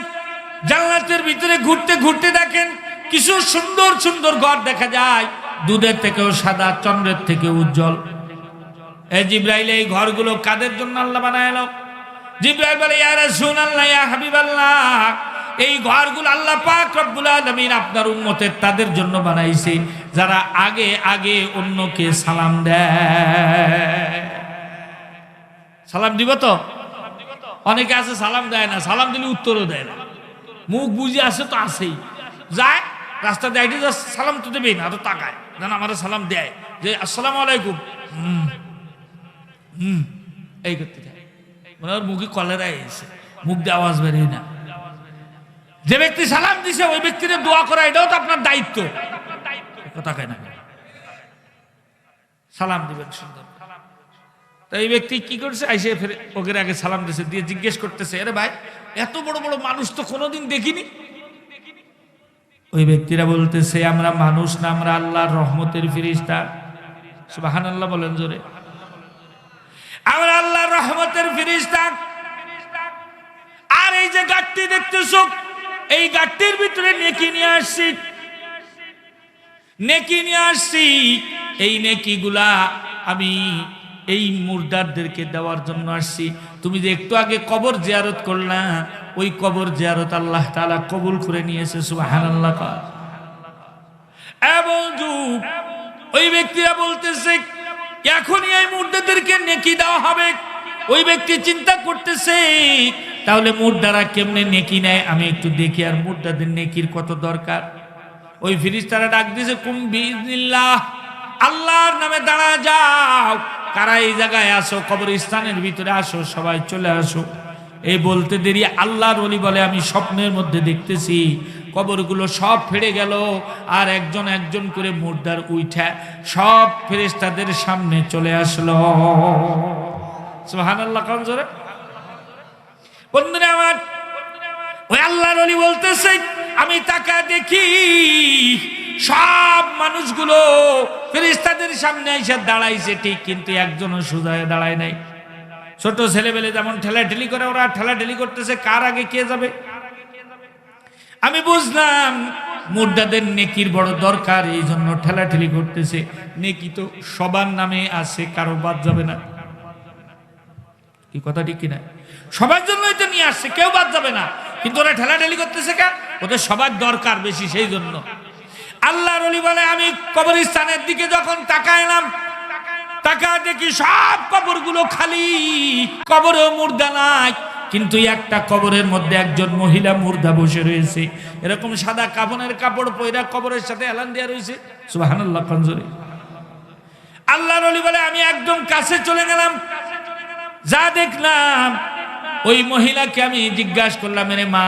জান্নাতের ভিতরে ঘুরতে ঘুরতে দেখেন কিছু সুন্দর সুন্দর ঘর দেখা যায়, দুধের থেকেও সাদা, চন্দ্রের থেকে উজ্জ্বল। জিবরাইল এই ঘরগুলো কাদের জন্য আল্লাহ বানাইল? জিবরাইল বলে, ইয়া রাসূলুল্লাহ, ইয়া হাবিবাল্লাহ, এই ঘরগুলো আল্লাহ পাক রব্বুল আলামিন আপনার উম্মতের তাদের জন্য বানাইছে যারা আগে আগে অন্যকে সালাম দেয়। সালাম দিব তো? অনেকে আছে সালাম দেয় না, সালাম দিলে উত্তরও দেয় না, মুখ বুঝে আসে তো আসেই, যায় রাস্তা দেয় সালাম তো দেবেই না, তো তাকায় যেন আমার সালাম দেয় যে আসসালামু আলাইকুম, এই করতে যায়, মানে ওর মুখে কলেরা এসে মুখ দিয়ে আওয়াজ বেরোয় না। যে ব্যক্তি সালাম দিছে ওই ব্যক্তির দোয়া করা এটাও তো আপনার দায়িত্ব, কথা কয় না, সালাম দিবেন সুন্দর। তো এই ব্যক্তি কি করছে, আইসে ফের ওকে আগে সালাম দিছে, দিয়ে জিজ্ঞেস করতেছে, আরে ভাই এত বড় বড় মানুষ তো কোনোদিন দেখিনি। ওই ব্যক্তিরা বলতেছে, আমরা মানুষ না, আমরা আল্লাহর রহমতের ফেরেশতা। সুবহানাল্লাহ বলেন জোরে। আমরা আল্লাহর রহমতের ফেরেশতা। আর এই যে গাট্টি দেখতেছো, এই গাট্টির ভিতরে নেকি নিয়ে আসছি, নেকি নিয়ে আসছি। এই নেকিগুলা আমি এই মুর্দারদেরকে দেওয়ার জন্য আসছি। তুমি যে একটু আগে কবর জিয়ারত করলা, ওই কবর জিয়ারত আল্লাহ তাআলা কবুল করে নিয়েছে। সুবহানাল্লাহ। এবং ওই ব্যক্তিরা বলতেছে এখনই এই মুর্দাদেরকে নেকি দেওয়া হবে। ওই ব্যক্তি চিন্তা করতেছে তাহলে মুর্দারা কেমনে নেকি নেয়, আমি একটু দেখি আর মুর্দাদের নেকির কত দরকার। ওই ফেরেশতারা ডাক দিয়েছে, কুম বিইজনিল্লাহ, আল্লাহর নামে দাঁড়া যাও, কারা এই জায়গায় আসো, কবরস্থানের ভিতরে আসো, সবাই চলে আসো। এই বলতে দেরি আল্লাহর ওলি বলে, আমি স্বপ্নের মধ্যে দেখতেছি কবরগুলো সব ফেড়ে গেল, আর একজন একজন করে মুর্দার উঠা সব ফেরেশতাদের সামনে চলে আসলো। সুবহানাল্লাহ, কোন জোরে। বন্ধুরা আমার, ওই আল্লাহর ওলি বলতেছে, আমি তাকা দেখি সব মানুষগুলো ফেরেশতাদের সামনে এসে দাঁড়াইছে ঠিক, কিন্তু একজনও সোজা হয়ে দাঁড়ায় নাই। ছোট ছেলেবেলে যেমন ঠেলাঠেলি করে, ওরা ঠেলাঠেলি করতেছে কার আগে কে যাবে। আমি বুঝলাম মুর্দাদের নেকির বড় দরকার, এই জন্য ঠেলাঠেলি করতেছে। নেকি তো সবার নামে আছে, কারো বাদ যাবে না। কি কথা ঠিক কিনা? সবার জন্যই তো নিয়ে আসছে, কেউ বাদ যাবে না, কিন্তু ওরা ঠেলাঠেলি করতেছে কেন? ওদের সবার দরকার বেশি, সেই জন্য। আল্লাহর ওলি বলে, আমি কবরস্থানের দিকে যখন তাকাইলাম, তাকা দেখি সব কবরগুলো খালি, কবরেও মুর্দা নাই, কিন্তু একটা কবরের মধ্যে একজন মহিলা মুর্দা বসে রয়েছে। এরকম সাদা কাফনের কাপড় পয়রা কবরের সাথে এলান দেওয়া রয়েছে। সুবহানাল্লাহ, কনজরে। আল্লাহর ওলি বলে, আমি একদম কাছে চলে গেলাম, যা দেখলাম ওই মহিলাকে আমি জিজ্ঞাসা করলাম, রে মা,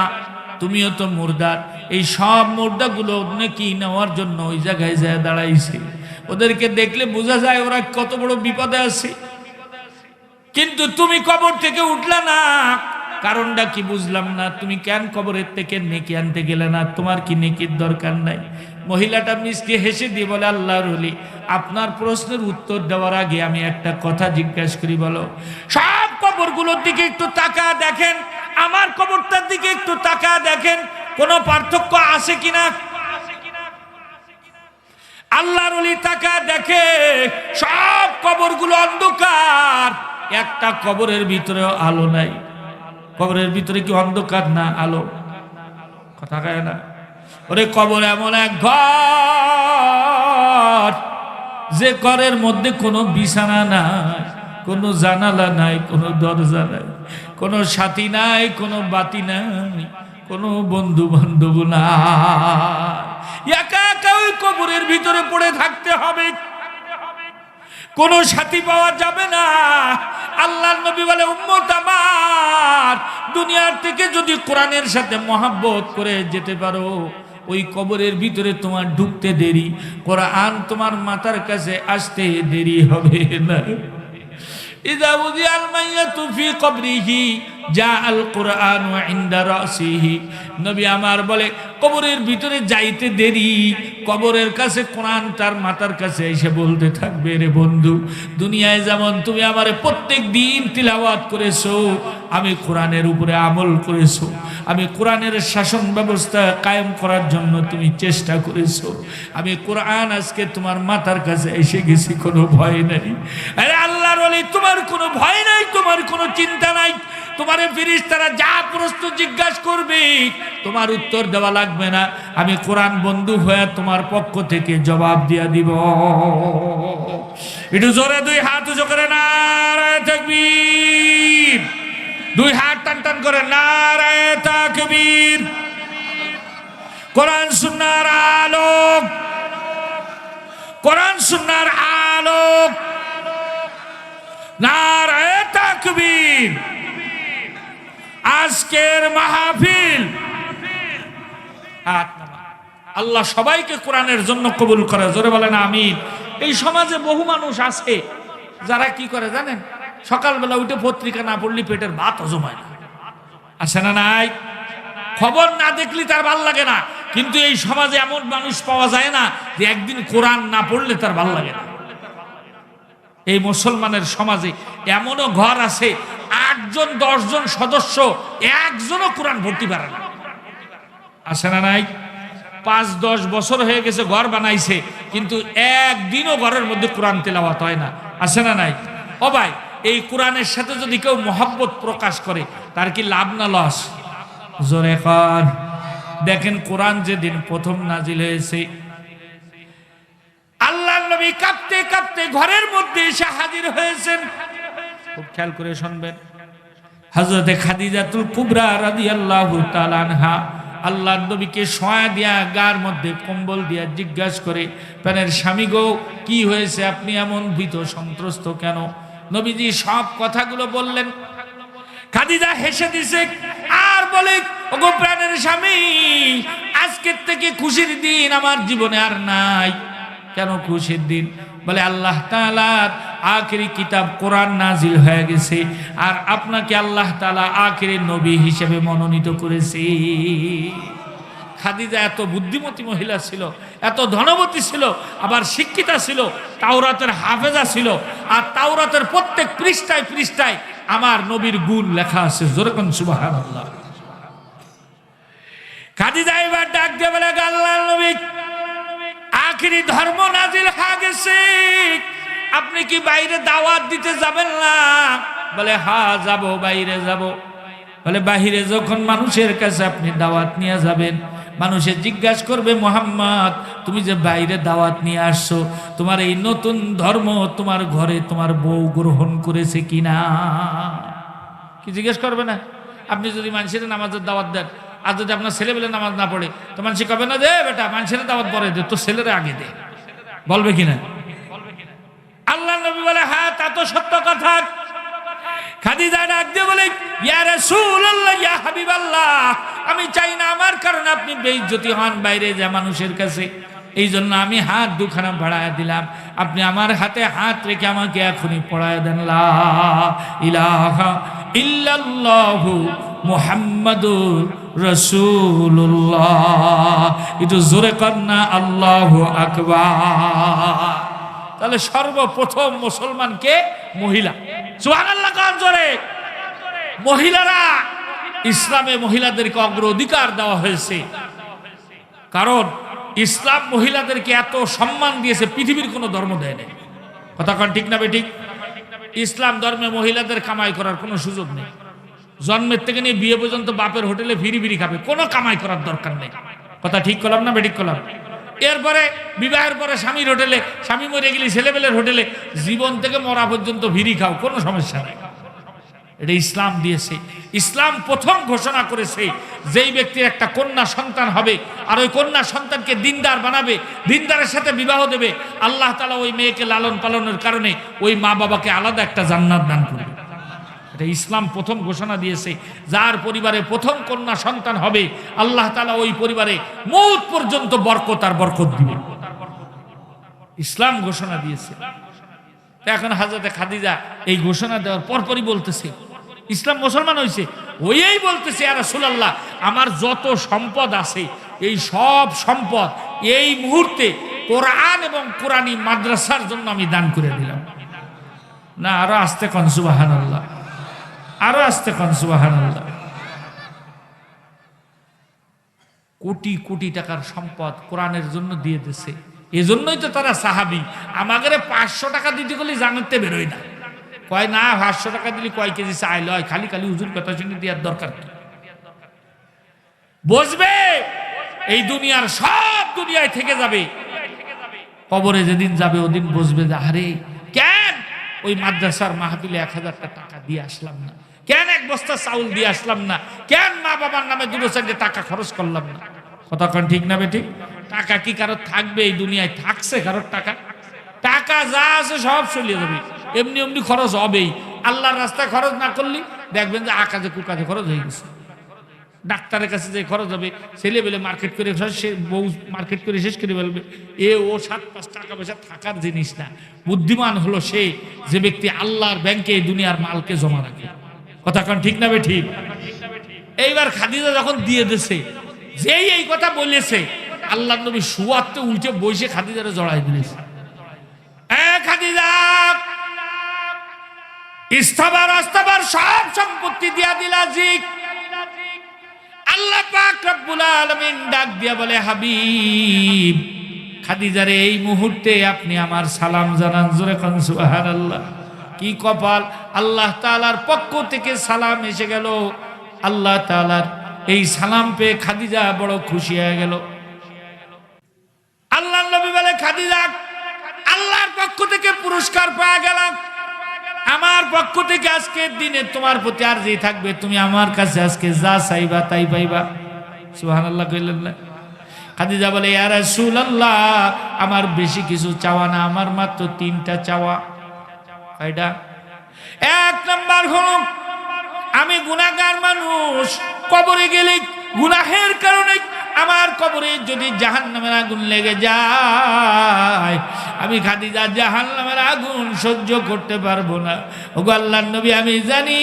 তুমিও তো মুর্দার, এই সব মুর্দাগুলো নাকি নেওয়ার জন্য ওই জায়গায় যায় দাঁড়াইছে। ওদেরকে দেখলে বোঝা যায় ওরা কত বড় বিপদে আছে, কিন্তু তুমি কবর থেকে উঠলা না, কারণটা কি বুঝলাম না। তুমি কেন কবরের থেকে নেকি আনতে গেলে না? তোমার কি নেকির দরকার নাই? মহিলাটা মিষ্টি হেসে দিয়ে বলে, আল্লাহর ওলি, আপনার প্রশ্নের উত্তর দেওয়ার আগে আমি একটা কথা জিজ্ঞাসা করি। বলো, সব কবরগুলোর দিকে একটু তাকা দেখেন, আমার কবরটার দিকে একটু তাকা দেখেন, কোনো পার্থক্য আছে কিনা? আল্লাহর ওলি তাকা দেখে সব কবরগুলো অন্ধকার, একটা কবরের ভিতরেও আলো নাই। কবরের ভিতরে কি অন্ধকার না আলো? কথা কয় না? ওরে কবর এমন এক ঘর, যে ঘরের মধ্যে কোনো বিছানা নাই, কোনো জানালা নাই, কোনো দরজা নাই, কোনো সাথী নাই, কোনো বাতি নাই, কোনো বন্ধু বান্ধব নাই। একা একা ওই কবরের ভিতরে পড়ে থাকতে হবে, কোনো সাথী পাওয়া যাবে না। আল্লাহর নবী বলে, উম্মত আমার, দুনিয়ার থেকে যদি কোরআনের সাথে মহব্বত করে যেতে পারো, ওই কবরের ভিতরে তোমার ঢুকতে দেরি, কোরআন তোমার মাথার কাছে আসতে দেরি হবে না। ইযা উযিয়াল মাইয়াতু ফি কবরিহি জাআল কুরআনু ইনদা রাসিহি। নবী আমার বলে, কবরের ভিতরে যাইতে দেরি, কবরের কাছে কোরআন তার মাথার কাছে এসে বলতে থাকবে, রে বন্ধু, দুনিয়ায় যেমন তুমি আমারে প্রত্যেক দিন তিলাওয়াত করেছো, আমি কোরআনের উপরে আমল করেছো, আমি কোরআনের শাসন ব্যবস্থা কায়েম করার জন্য তুমি চেষ্টা করেছো, আমি কোরআন আজকে তোমার মাথার কাছে এসে গেছি, কোনো ভয় নাই। আরে আল্লাহর ওলি, তোমার কোনো ভয় নাই, তোমার কোনো চিন্তা নাই। তোমার ফেরেশতারা যা প্রশ্ন জিজ্ঞাসা করবে তোমার উত্তর দেওয়া লাগবে না, আমি কোরআন বন্ধু হয়ে তোমার পক্ষ থেকে জবাব দিয়া দিব। একটু জোরে দুই হাত উঁচু করে নারায়ে তাকবীর, দুই হাত টান টান করে নারায়ে তাকবীর। কোরআন সুন্নাহর আলোক, কোরআন সুন্নাহর আলোক, নারায়ে তাকবীর। আজকের মাহফিল, আল্লাহ সবাইকে কোরআনের জন্য কবুল করে, জোরে বলেন আমিন। এই সমাজে বহু মানুষ আছে যারা কি করে জানেন, সকালবেলা উঠে পত্রিকা না পড়লে পেটের ভাত হজম হয় না। আছে না নাই? খবর না দেখলে তার ভাল লাগে না, কিন্তু এই সমাজে এমন মানুষ পাওয়া যায় না যে একদিন কোরআন না পড়লে তার ভাল লাগে না। এই মুসলমানের সমাজে এমনও ঘর আছে 8 জন 10 জন সদস্য একজনও কোরআন পড়তে পারে না। আছে না নাই? 5-10 বছর হয়ে গেছে ঘর বানাইছে, কিন্তু একদিনও ঘরের মধ্যে কোরআন তেলাওয়াত হয় না। আছে না নাই? ও ভাই, এই কোরআনের সাথে যদি কেউ মহব্বত প্রকাশ করে, তার কি লাভ না লস? জোরে কান। দেখেন, কোরআন যেদিন প্রথম নাজিল হয়েছে, আল্লাহর নবী কাঁপতে কাঁপতে ঘরের মধ্যে এসে হাজির হয়েছেন। খুব খেয়াল করে শুনবেন। হযরতে খাদিজাতুল কুবরা রাদিয়াল্লাহু তাআলা আনহা আল্লাহর নবীকে শোয়া দিয়া গার মধ্যে কম্বল দিয়া জিজ্ঞাসা করে, প্রাণের স্বামী গো, কি হয়েছে, আপনি এমন ভীত সন্ত্রস্ত কেন? নবীজি সব কথাগুলো বললেন। খাদিজা হেসে দিছে আর বলে, ওগো প্রাণের স্বামী, আজকের থেকে খুশির দিন আমার জীবনে আর নাই। কেন খুশির দিন? বলে আল্লাহ তাআলার আখিরি কিতাব কোরআন নাজিল হয়ে গেছে, আর আপনাকে আল্লাহ তাআলা আখিরি নবী হিসেবে মনোনীত করেছে। খাদিজা এত বুদ্ধিমতী মহিলা ছিল, এত ধনবতী ছিল, আবার শিক্ষিতা ছিল, তাওরাতের হাফেজা ছিল, আর তাওরাতের প্রত্যেক পৃষ্ঠায় পৃষ্ঠায় আমার নবীর গুণ লেখা আছে। জোরে কোন সুবহানাল্লাহ। খাদিজা এবার ডাক দিয়ে বলে, আল্লাহর নবী, আখিরি ধর্ম নাজিল হয়ে গেছে, আপনি কি বাইরে দাওয়াত দিতে যাবেন না? বলে হ্যাঁ যাব, বাইরে যাব। বলে বাহিরে যখন মানুষের কাছে আপনি দাওয়াত নিয়ে যাবেন, মানুষে জিজ্ঞাসা করবে, মুহাম্মদ তুমি যে বাইরে দাওয়াত নিয়ে আসছো, তোমার এই নতুন ধর্ম তোমার ঘরে তোমার বউ গ্রহণ করেছে কিনা? কি জিজ্ঞেস করবে না? আপনি যদি মানুষের নামাজের দাওয়াত দেন, আর যদি আপনার ছেলে বলে নামাজ না পড়ে, তো মানুষ কবে না দে বেটা মানুষের দাওয়াত পরে দে, তো ছেলেরা আগে দে, বলবে কিনা? আল্লাহ নবী বলে হ্যাঁ তা তো সত্য কথা। খাদিজা ডাক দিয়ে বলে, ইয়া রাসূলুল্লাহ, ইয়া হাবিবাল্লাহ, আমি চাই না আমার কারণে আপনি বেইজ্জতি হন বাইরে যা মানুষের কাছে, এই জন্য আমি হাত দুখানা বাড়ায় দিলাম, আপনি আমার হাতে হাত রেখে আমাকে এখনই পড়ায় দেন লা ইলাহা ইল্লাল্লাহু মুহাম্মাদুর রাসূলুল্লাহ। একটু জোরে কন্যা আল্লাহু আকবার। তাহলে সর্বপ্রথম মুসলমানকে মহিলা। সুবহানাল্লাহ কান জোরে। মহিলারা, ইসলামে মহিলাদেরকে অগ্রাধিকার দেওয়া হয়েছে, কারণ ইসলাম মহিলাদেরকে এত সম্মান দিয়েছে পৃথিবীর কোনো ধর্ম দেয় নাই। কথা কন ঠিক না বেঠিক? ইসলাম ধর্মে মহিলাদের কামাই করার কোনো সুযোগ নেই। জন্মের থেকে নিয়ে বিয়ে পর্যন্ত বাপের হোটেলে ফিরি ফিরি খাবে, কোনো কামাই করার দরকার নেই। কথা ঠিক করলাম না বেঠিক করলাম? এরপরে বিবাহের পরে স্বামীর হোটেলে, স্বামী মরে গেলে ছেলেবেলের হোটেলে, জীবন থেকে মরা পর্যন্ত ভিড়ি খাও, কোনো সমস্যা নেই। এটা ইসলাম দিয়েছে। ইসলাম প্রথম ঘোষণা করেছে, যেই ব্যক্তির একটা কন্যা সন্তান হবে আর ওই কন্যা সন্তানকে দিনদার বানাবে, দিনদারের সাথে বিবাহ দেবে, আল্লাহ তাআলা ওই মেয়েকে লালন পালনের কারণে ওই মা বাবাকে আলাদা একটা জান্নাত দান করবে। এটা ইসলাম প্রথম ঘোষণা দিয়েছে। যার পরিবারে প্রথম কন্যা সন্তান হবে, আল্লাহ তাআলা ওই পরিবারে মৌত পর্যন্ত বরকত আর বরকত দিবে। ইসলাম ঘোষণা দিয়েছে। এখন হযরতে খাদিজা এই ঘোষণা দেওয়ার পরপরই বলতেছে, ইসলাম মুসলমান হয়েছে, ওই বলতেছে, ইয়া রাসূলুল্লাহ, আমার যত সম্পদ আছে এই সব সম্পদ এই মুহূর্তে কোরআন এবং কোরআনী মাদ্রাসার জন্য আমি দান করে দিলাম। না আরো আস্তে কোন সুবহানাল্লাহ, আরো আস্তে কোন সুবহানাল্লাহ। কোটি কোটি টাকার সম্পদ কোরআনের জন্য দিয়ে দিছে। এজন্যই তো তারা সাহাবী। আমাদের 500 টাকা দিতে গেলে জান্নাতে বেরোয় না। কয় না 500 টাকা দিলে কয় কেজি চাইল হয়, খালি খালি হুজুর কথা শুনে দেওয়ার দরকার কি? বসবে এই দুনিয়ার সব দুনিয়ায় থেকে যাবে, কবরে যেদিন যাবে ওদিন বসবে যে আরে কেন ওই মাদ্রাসার মাহফিলে 1000 টাকা দিয়ে আসলাম না, কেন এক বস্তা চাউল দিয়ে আসলাম না, কেন মা বাবার নামে 2-4 টাকা খরচ করলাম না। কথা কোন ঠিক না বেঠিক? টাকা কি কারোর থাকবে এই দুনিয়ায়? থাকছে কারোর টাকা? টাকা যা আছে সব চলে যাবে, এমনি এমনি খরচ হবেই। আল্লাহর রাস্তায় খরচ না করলে দেখবেন যে আকাশে কুকাশে খরচ হয়ে গেছে। ডাক্তারের কাছে যে খরচ হবে, ছেলে বেলে মার্কেট করে, সে বউ মার্কেট করে শেষ করে ফেলবে। ও 7-5 টাকা পয়সা থাকার জিনিস না। বুদ্ধিমান হলো সে যে ব্যক্তি আল্লাহর ব্যাংকে এই দুনিয়ার মালকে জমা রাখে। কথা কোন ঠিক না বেঠিক? এইবার খাদিজা যখন দিয়ে দিয়েছে, যেই এই কথা বলেছে, আল্লাহর নবী শুয়াতে উঠে বসে খাদিজারে জড়াই দিয়েছে। খাদিজা, ইস্তাবার আস্তাবার সব সম্পত্তি দিয়া দিলা জি। আল্লাহ পাক রব্বুল আলামিন ডাক দিয়া বলে, হাবিব খাদিজারে এই মুহূর্তে আপনি আমার সালাম জানান। জোরে কোন সুবহানাল্লাহ। কি কপাল, আল্লাহ তাআলার পক্ষ থেকে সালাম এসে গেল। আল্লাহ তাআলার এই সালাম পেয়ে খাদিজা বড় খুশি হয়ে গেল। আল্লাহর নবী বলে, খাদিজা আল্লাহর পক্ষ থেকে পুরস্কার পাওয়া গেলাম। আমার পক্ষ থেকে আজকের দিনে তোমার প্রতি আর যে থাকবে, তুমি আমার কাছে আজকে যা চাইবা তাই পাইবা। সুবহানাল্লাহ কইলেন না? খাদিজা বলে, ইয়া রাসূলুল্লাহ, আমার বেশি কিছু চাওয়া না, আমার মাত্র 3টা চাওয়া। কয়টা? 1 নাম্বার হলো আমি গুনাহগার মানুষ, কবরে গেলে গুনাহের কারণে আমার কবরে যদি জাহান্নামের আগুন লেগে যায়, আমি খাদিজা জাহান্নামের আগুন সহ্য করতে পারবো না। ওগো আল্লাহর নবী, আমি জানি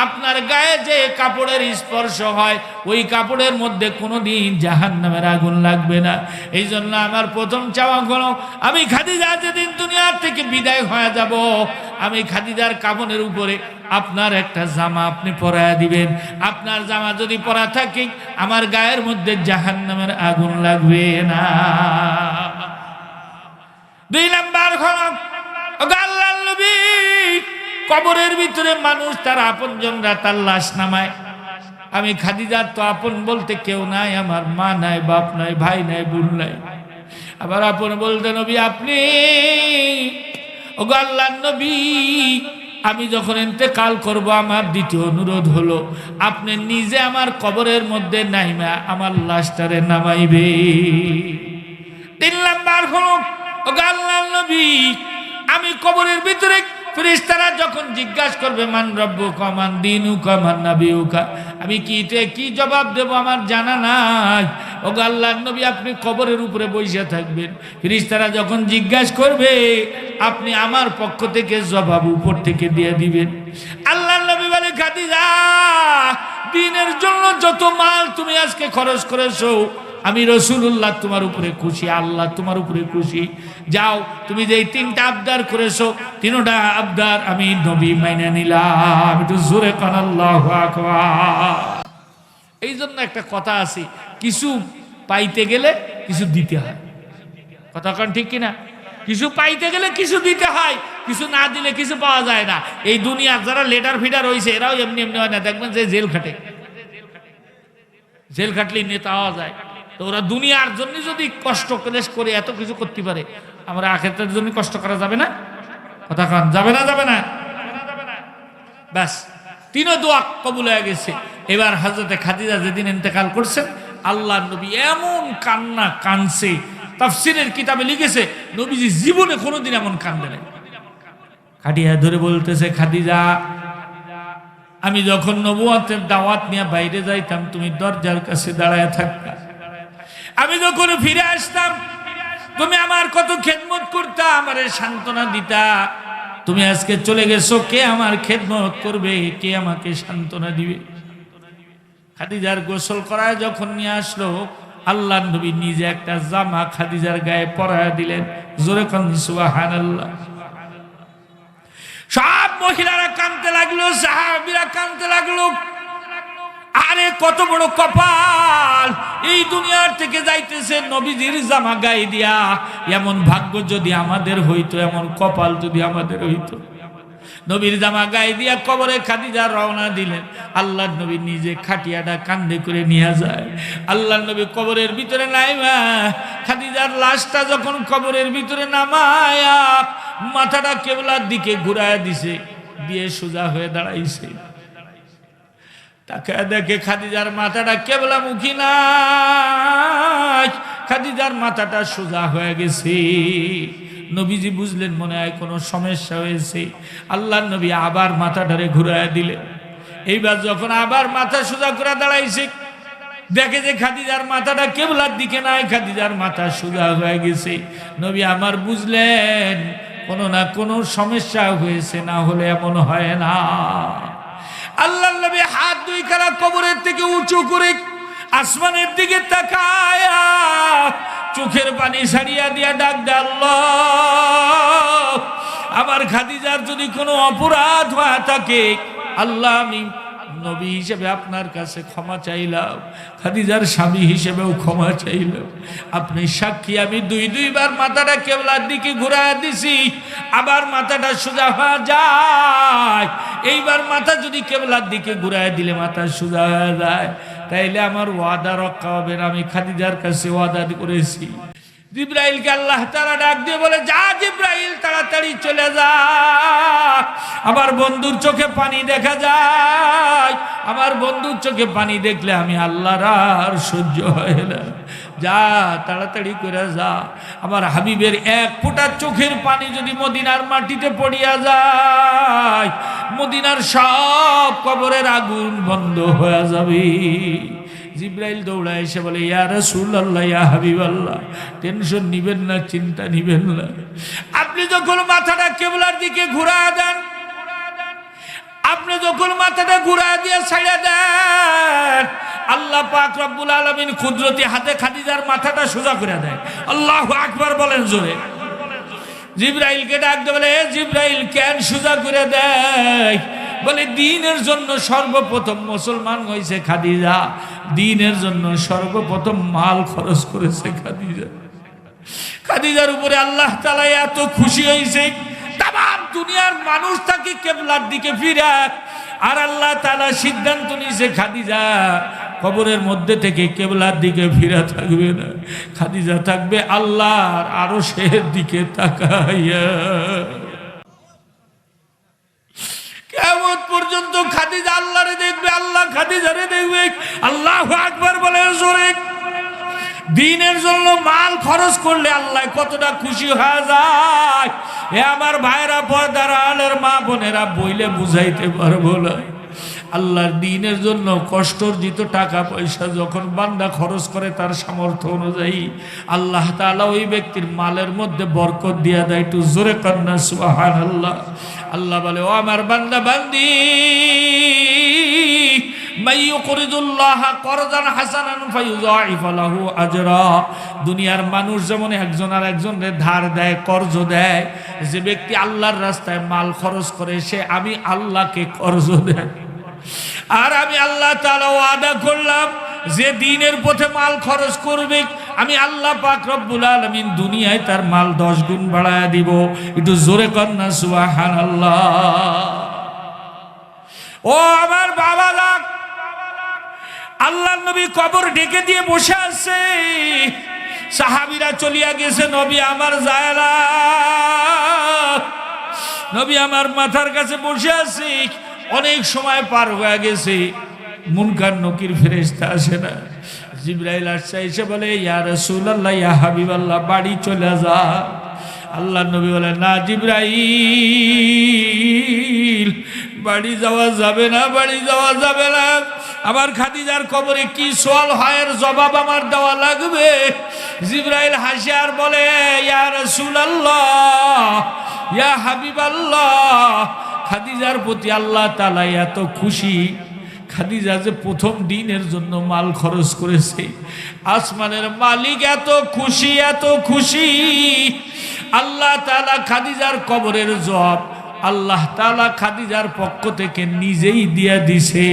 আপনার গায়ে যে কাপড়ের স্পর্শ হয় ওই কাপড়ের মধ্যে কোনোদিন জাহান্নামের আগুন লাগবে না। এই জন্য আমার প্রথম চাওয়া হলো, আমি খাদিজা যেদিন দুনিয়ার থেকে বিদায় হয়ে যাব, আমি খাদিজার কাফনের উপরে আপনার একটা জামা আপনি পরায়া দিবেন। আপনার জামা যদি পরা থাকে আমার গায়ের মধ্যে জাহান্নামের আগুন লাগবে না। 2 নাম্বার হলো, ওগো আল্লাহর নবী, কবরের ভিতরে মানুষ তার আপনজনরা তার লাশ নামায়। আমি খাদিজার তো আপন বলতে কেউ নাই, আমার মা নাই, বাপ নাই, ভাই নাই, বোন নাই। আবার আপন বলতে নবী আপনি। ওগো আল্লাহর নবী, আমি যখন ইন্তেকাল করব আমার দ্বিতীয় অনুরোধ হলো, আপনি নিজে আমার কবরের মধ্যে নাইমা আমার লাশটারে নামাইবে। 3 নাম্বার হলো, ওগো আল্লাহর নবী, আমি কবরের ভিতরে ফেরেশতারা যখন জিজ্ঞাসা করবে মান রব্বুকা মান দীনুকা মান নাবিয়ুকা, আমি কি জবাব দেব আমার জানা নাই। ওগো আল্লাহর নবী, আপনি কবরের উপরে বসে থাকবেন, ফেরেশতারা যখন জিজ্ঞাসা করবে আপনি আমার পক্ষ থেকে জবাব উপর থেকে দিয়ে দিবেন। আল্লাহর নবী বলে, খাদিজা, দ্বীনের জন্য যত মাল তুমি আজকে খরচ করেছো, আমি রাসূলুল্লাহ তোমার উপরে খুশি, আল্লাহ তোমার উপরে খুশি। যাও, তুমি যে 3টা আবদার করেছো 3টা আবদার আমি নবী মাইনা নিলাম। একটু জোরে কান আল্লাহু আকবার। এই জন্য একটা কথা আছে, কিছু পাইতে গেলে কিছু দিতে হয়। কথা কান ঠিক কিনা? কিছু পাইতে গেলে কিছু দিতে হয়, কিছু না দিলে কিছু পাওয়া যায় না। এই দুনিয়ার যারা লেটার ফিডার হয়েছে এরাও এমনি এমনি হয় না। দেখবেন যে জেল খাটে, জেল খাটলেই নেতা হওয়া যায়। তো ওরা দুনিয়ার জন্য যদি কষ্ট ক্লেশ করে এত কিছু করতে পারে, আমরা আখিরাতের জন্য কষ্ট করা যাবে না? কথা কান যাবে না? যাবে না। ব্যাস, 3 দোয়া কবুল হয়ে গেছে। এবার হযরতে খাদিজা যেদিন ইন্তেকাল করছেন, আল্লাহর নবী এমন কান্না কানছে, তাফসীরের কিতাবে লিখেছে নবীজি জীবনে কোনোদিন এমন কান্দে নাই। খাটিয়া ধরে বলতেছে, খাদিজা, আমি যখন নবুয়তের দাওয়াত নিয়ে বাইরে যাইতাম তুমি দরজার কাছে দাঁড়ায় থাকতা, আমি যখন ফিরে আসতাম তুমি আমার কত খেদমত করতা, আমারে সান্ত্বনা দিতা। তুমি আজকে চলে গেছো, কে আমার খেদমত করবে, কে আমাকে সান্ত্বনা দিবে? খাদিজার গোসল করায় যখন নিয়ে আসলো, আল্লাহর নবী নিজে একটা জামা খাদিজার গায়ে পরায়া দিলেন। জোরে কান সুবহানাল্লাহ। সব মহিলারা কাঁদতে লাগলো, সাহাবীরা কাঁদতে লাগলো। আরে কত বড় কপাল, এই দুনিয়ার থেকে যাইতেছে নবীজির জামা গায়ে দিয়া। এমন ভাগ্য যদি আমাদের হইতো, এমন কপাল যদি আমাদের হইতো। নবীর জামা গায়ে দিয়া কবরে খাদিজা রওনা দিলেন। আল্লাহর নবী নিজে খাটিয়াটা কান্দে করে নিয়ে যায়। আল্লাহর নবী কবরের ভিতরে নাইমা খাদিজার লাশটা যখন কবরের ভিতরে নামায়া মাথাটা কিবলার দিকে ঘুরায় দিছে, দিয়ে সোজা হয়ে দাঁড়াইছে। তাকে দেখে খাদিজার মাথাটা কিবলামুখী নাই, খাদিজার মাথাটা সোজা হয়ে গেছে। নবীজি বুঝলেন মনে হয় কোনো সমস্যা হয়েছে। আল্লাহর নবী আবার মাথাটারে ঘুরায় দিলেন। এইবার যখন আবার মাথা সোজা করে দাঁড়াইছে, দেখে যে খাদিজার মাথাটা কিবলার দিকে নাই, খাদিজার মাথা সোজা হয়ে গেছে। নবী আমার বুঝলেন কোনো না কোনো সমস্যা হয়েছে, না হলে এমন হয় না। আল্লাহর নবী হাত 2 খানা কবরের থেকে উঁচু করে আসমানের দিকে তাকায়া চোখের পানি ছাড়িয়া দিয়া ডাক দে, আল্লাহ, আমার খাদিজার যদি কোনো অপরাধ হয়ে থাকে, আল্লাহ আমি নবী হিসেবে আপনার কাছে ক্ষমা চাইলাম, খাদিজার স্বামী হিসেবেও ক্ষমা চাইলাম। আপনি সাক্ষী, আমি 2 বার মাথাটা কিবলার দিকে ঘুরায় দিছি, আবার মাথাটা সোজা হয়ে যায়। এইবার মাথা যদি কিবলার দিকে ঘুরায় দিলে মাথা সোজা হয়ে যায়, তাইলে আমার ওয়াদা রক্ষা হবে না। আমি খাদিজার কাছে ওয়াদা করেছি। জিব্রাইলকে আল্লাহ তাআলা ডাক দিয়ে বলে, যা জিব্রাইল, তাড়াতাড়ি চলে যা, আমার বন্ধুর চোখে পানি দেখা যায়। আমার বন্ধুর চোখে পানি দেখলে আমি আল্লাহর আর সহ্য হয় না। যা, তাড়াতাড়ি করে যা। আমার হাবিবের 1 ফোঁটা চোখের পানি যদি মদিনার মাটিতে পড়িয়া যায়, মদিনার সব কবরের আগুন বন্ধ হয়ে যাবে। জিব্রাইল দৌড়ায় এসে বলে, ইয়া রাসূলুল্লাহ, ইয়া হাবিবাল্লাহ, টেনশন নিবেন না, চিন্তা নিবেন না। আপনি যখন মাথাটা কিবলার দিকে ঘুরায় দেন, আপনি যখন মাথাটা ঘুরায় দিয়ে ছাইড়া দেন, আল্লাহ পাক রব্বুল আলামিন কুদরতি হাতে খাদিজার মাথাটা সোজা করে দেয়। আল্লাহু আকবার বলেন জোরে। জিব্রাইলকে ডাক দিয়ে বলে, জিব্রাইল কেন সোজা করে দেয়? বলে, দ্বীনের জন্য সর্বপ্রথম মুসলমান হয়েছে খাদিজা, দ্বীনের জন্য সর্বপ্রথম মাল খরচ করেছে খাদিজা। খাদিজার উপরে আল্লাহ তাআলা এত খুশি হয়েছে, তাম দুনিয়ার মানুষ তাকে কিবলার দিকে ফিরাক, আর আল্লাহ তাআলা সিদ্ধান্ত নিয়েছে খাদিজা কবরের মধ্যে থেকে কিবলার দিকে ফিরা থাকবে না, খাদিজা থাকবে আল্লাহর আরশের দিকে তাকাইয়া। কিয়ামত পর্যন্ত খাদিজা আল্লাহরে দেখবে, আল্লাহ খাদিজারে দেখবে। আল্লাহু আকবার বলে জোরে। দ্বীনের জন্য মাল খরচ করলে আল্লাহ কতটা খুশি হয়ে যায়, এ আমার ভাইরা, পর্দার আলের মা বোনেরা বইলে বুঝাইতে পারবো না। আল্লাহর দ্বীনের জন্য কষ্টার্জিত টাকা পয়সা যখন বান্দা খরচ করে তার সামর্থ্য অনুযায়ী, আল্লাহ তাআলা ওই ব্যক্তির মালের মধ্যে বরকত দিয়া দেয়। একটু জোরে কান্না সুবহানাল্লাহ। আল্লাহ বলে, ও আমার বান্দা বান্দি, মাইয়ুকরিদুল্লাহ করদান হাসানান ফায়ুযাইফু লাহু আজরা। দুনিয়ার মানুষ যেমন একজন আর একজনের ধার দেয়, কর্জ দেয়, যে ব্যক্তি আল্লাহর রাস্তায় মাল খরচ করে সে আমি আল্লাহকে কর্জ দেয়। আর আমি আল্লাহ তাআলা ওয়াদা করলাম, যে দ্বীনের পথে মাল খরচ করবে আমি আল্লাহ পাক রব্বুল আলামিন দুনিয়ায় তার মাল 10 গুণ বাড়ায়া দিব। একটু জোরে কন্না সুবহানাল্লাহ। ও আমার বাবারা, আল্লাহর নবী কবর ঢেকে দিয়ে বসে আছে, সাহাবীরা চলিয়া গেছে, নবী আমার যায় না, নবী আমার মাথার কাছে বসে আছে। অনেক সময় পার হয়ে গেছে, মুনকার নকির ফেরেশতা আসে না। জিবরাইল আসছে, এসে বলে, ইয়া রাসূলুল্লাহ, ইয়া হাবিবাল্লাহ, বাড়ি চলে যা। আল্লাহ নবী বলে, না জিবরাইল, বাড়ি যাওয়া যাবে না, বাড়ি যাওয়া যাবে না। আমার খাদিজার কবরে কি সওয়াল হয় এর জবাব আমার দেওয়া লাগবে। জিবরাইল হাসে আর বলে, ইয়া রাসূলুল্লাহ, ইয়া হাবিবাল্লাহ, খাদিজার প্রতি আল্লাহ তাআলা এত খুশি, খাদিজা যে প্রথম দ্বীনের জন্য মাল খরচ করেছে, আসমানের মালিক এত খুশি, এত খুশি। আল্লাহ তাআলা খাদিজার কবরের জবাব আল্লাহ তাআলা খাদিজার পক্ষ থেকে নিজেই দিয়া দিছে।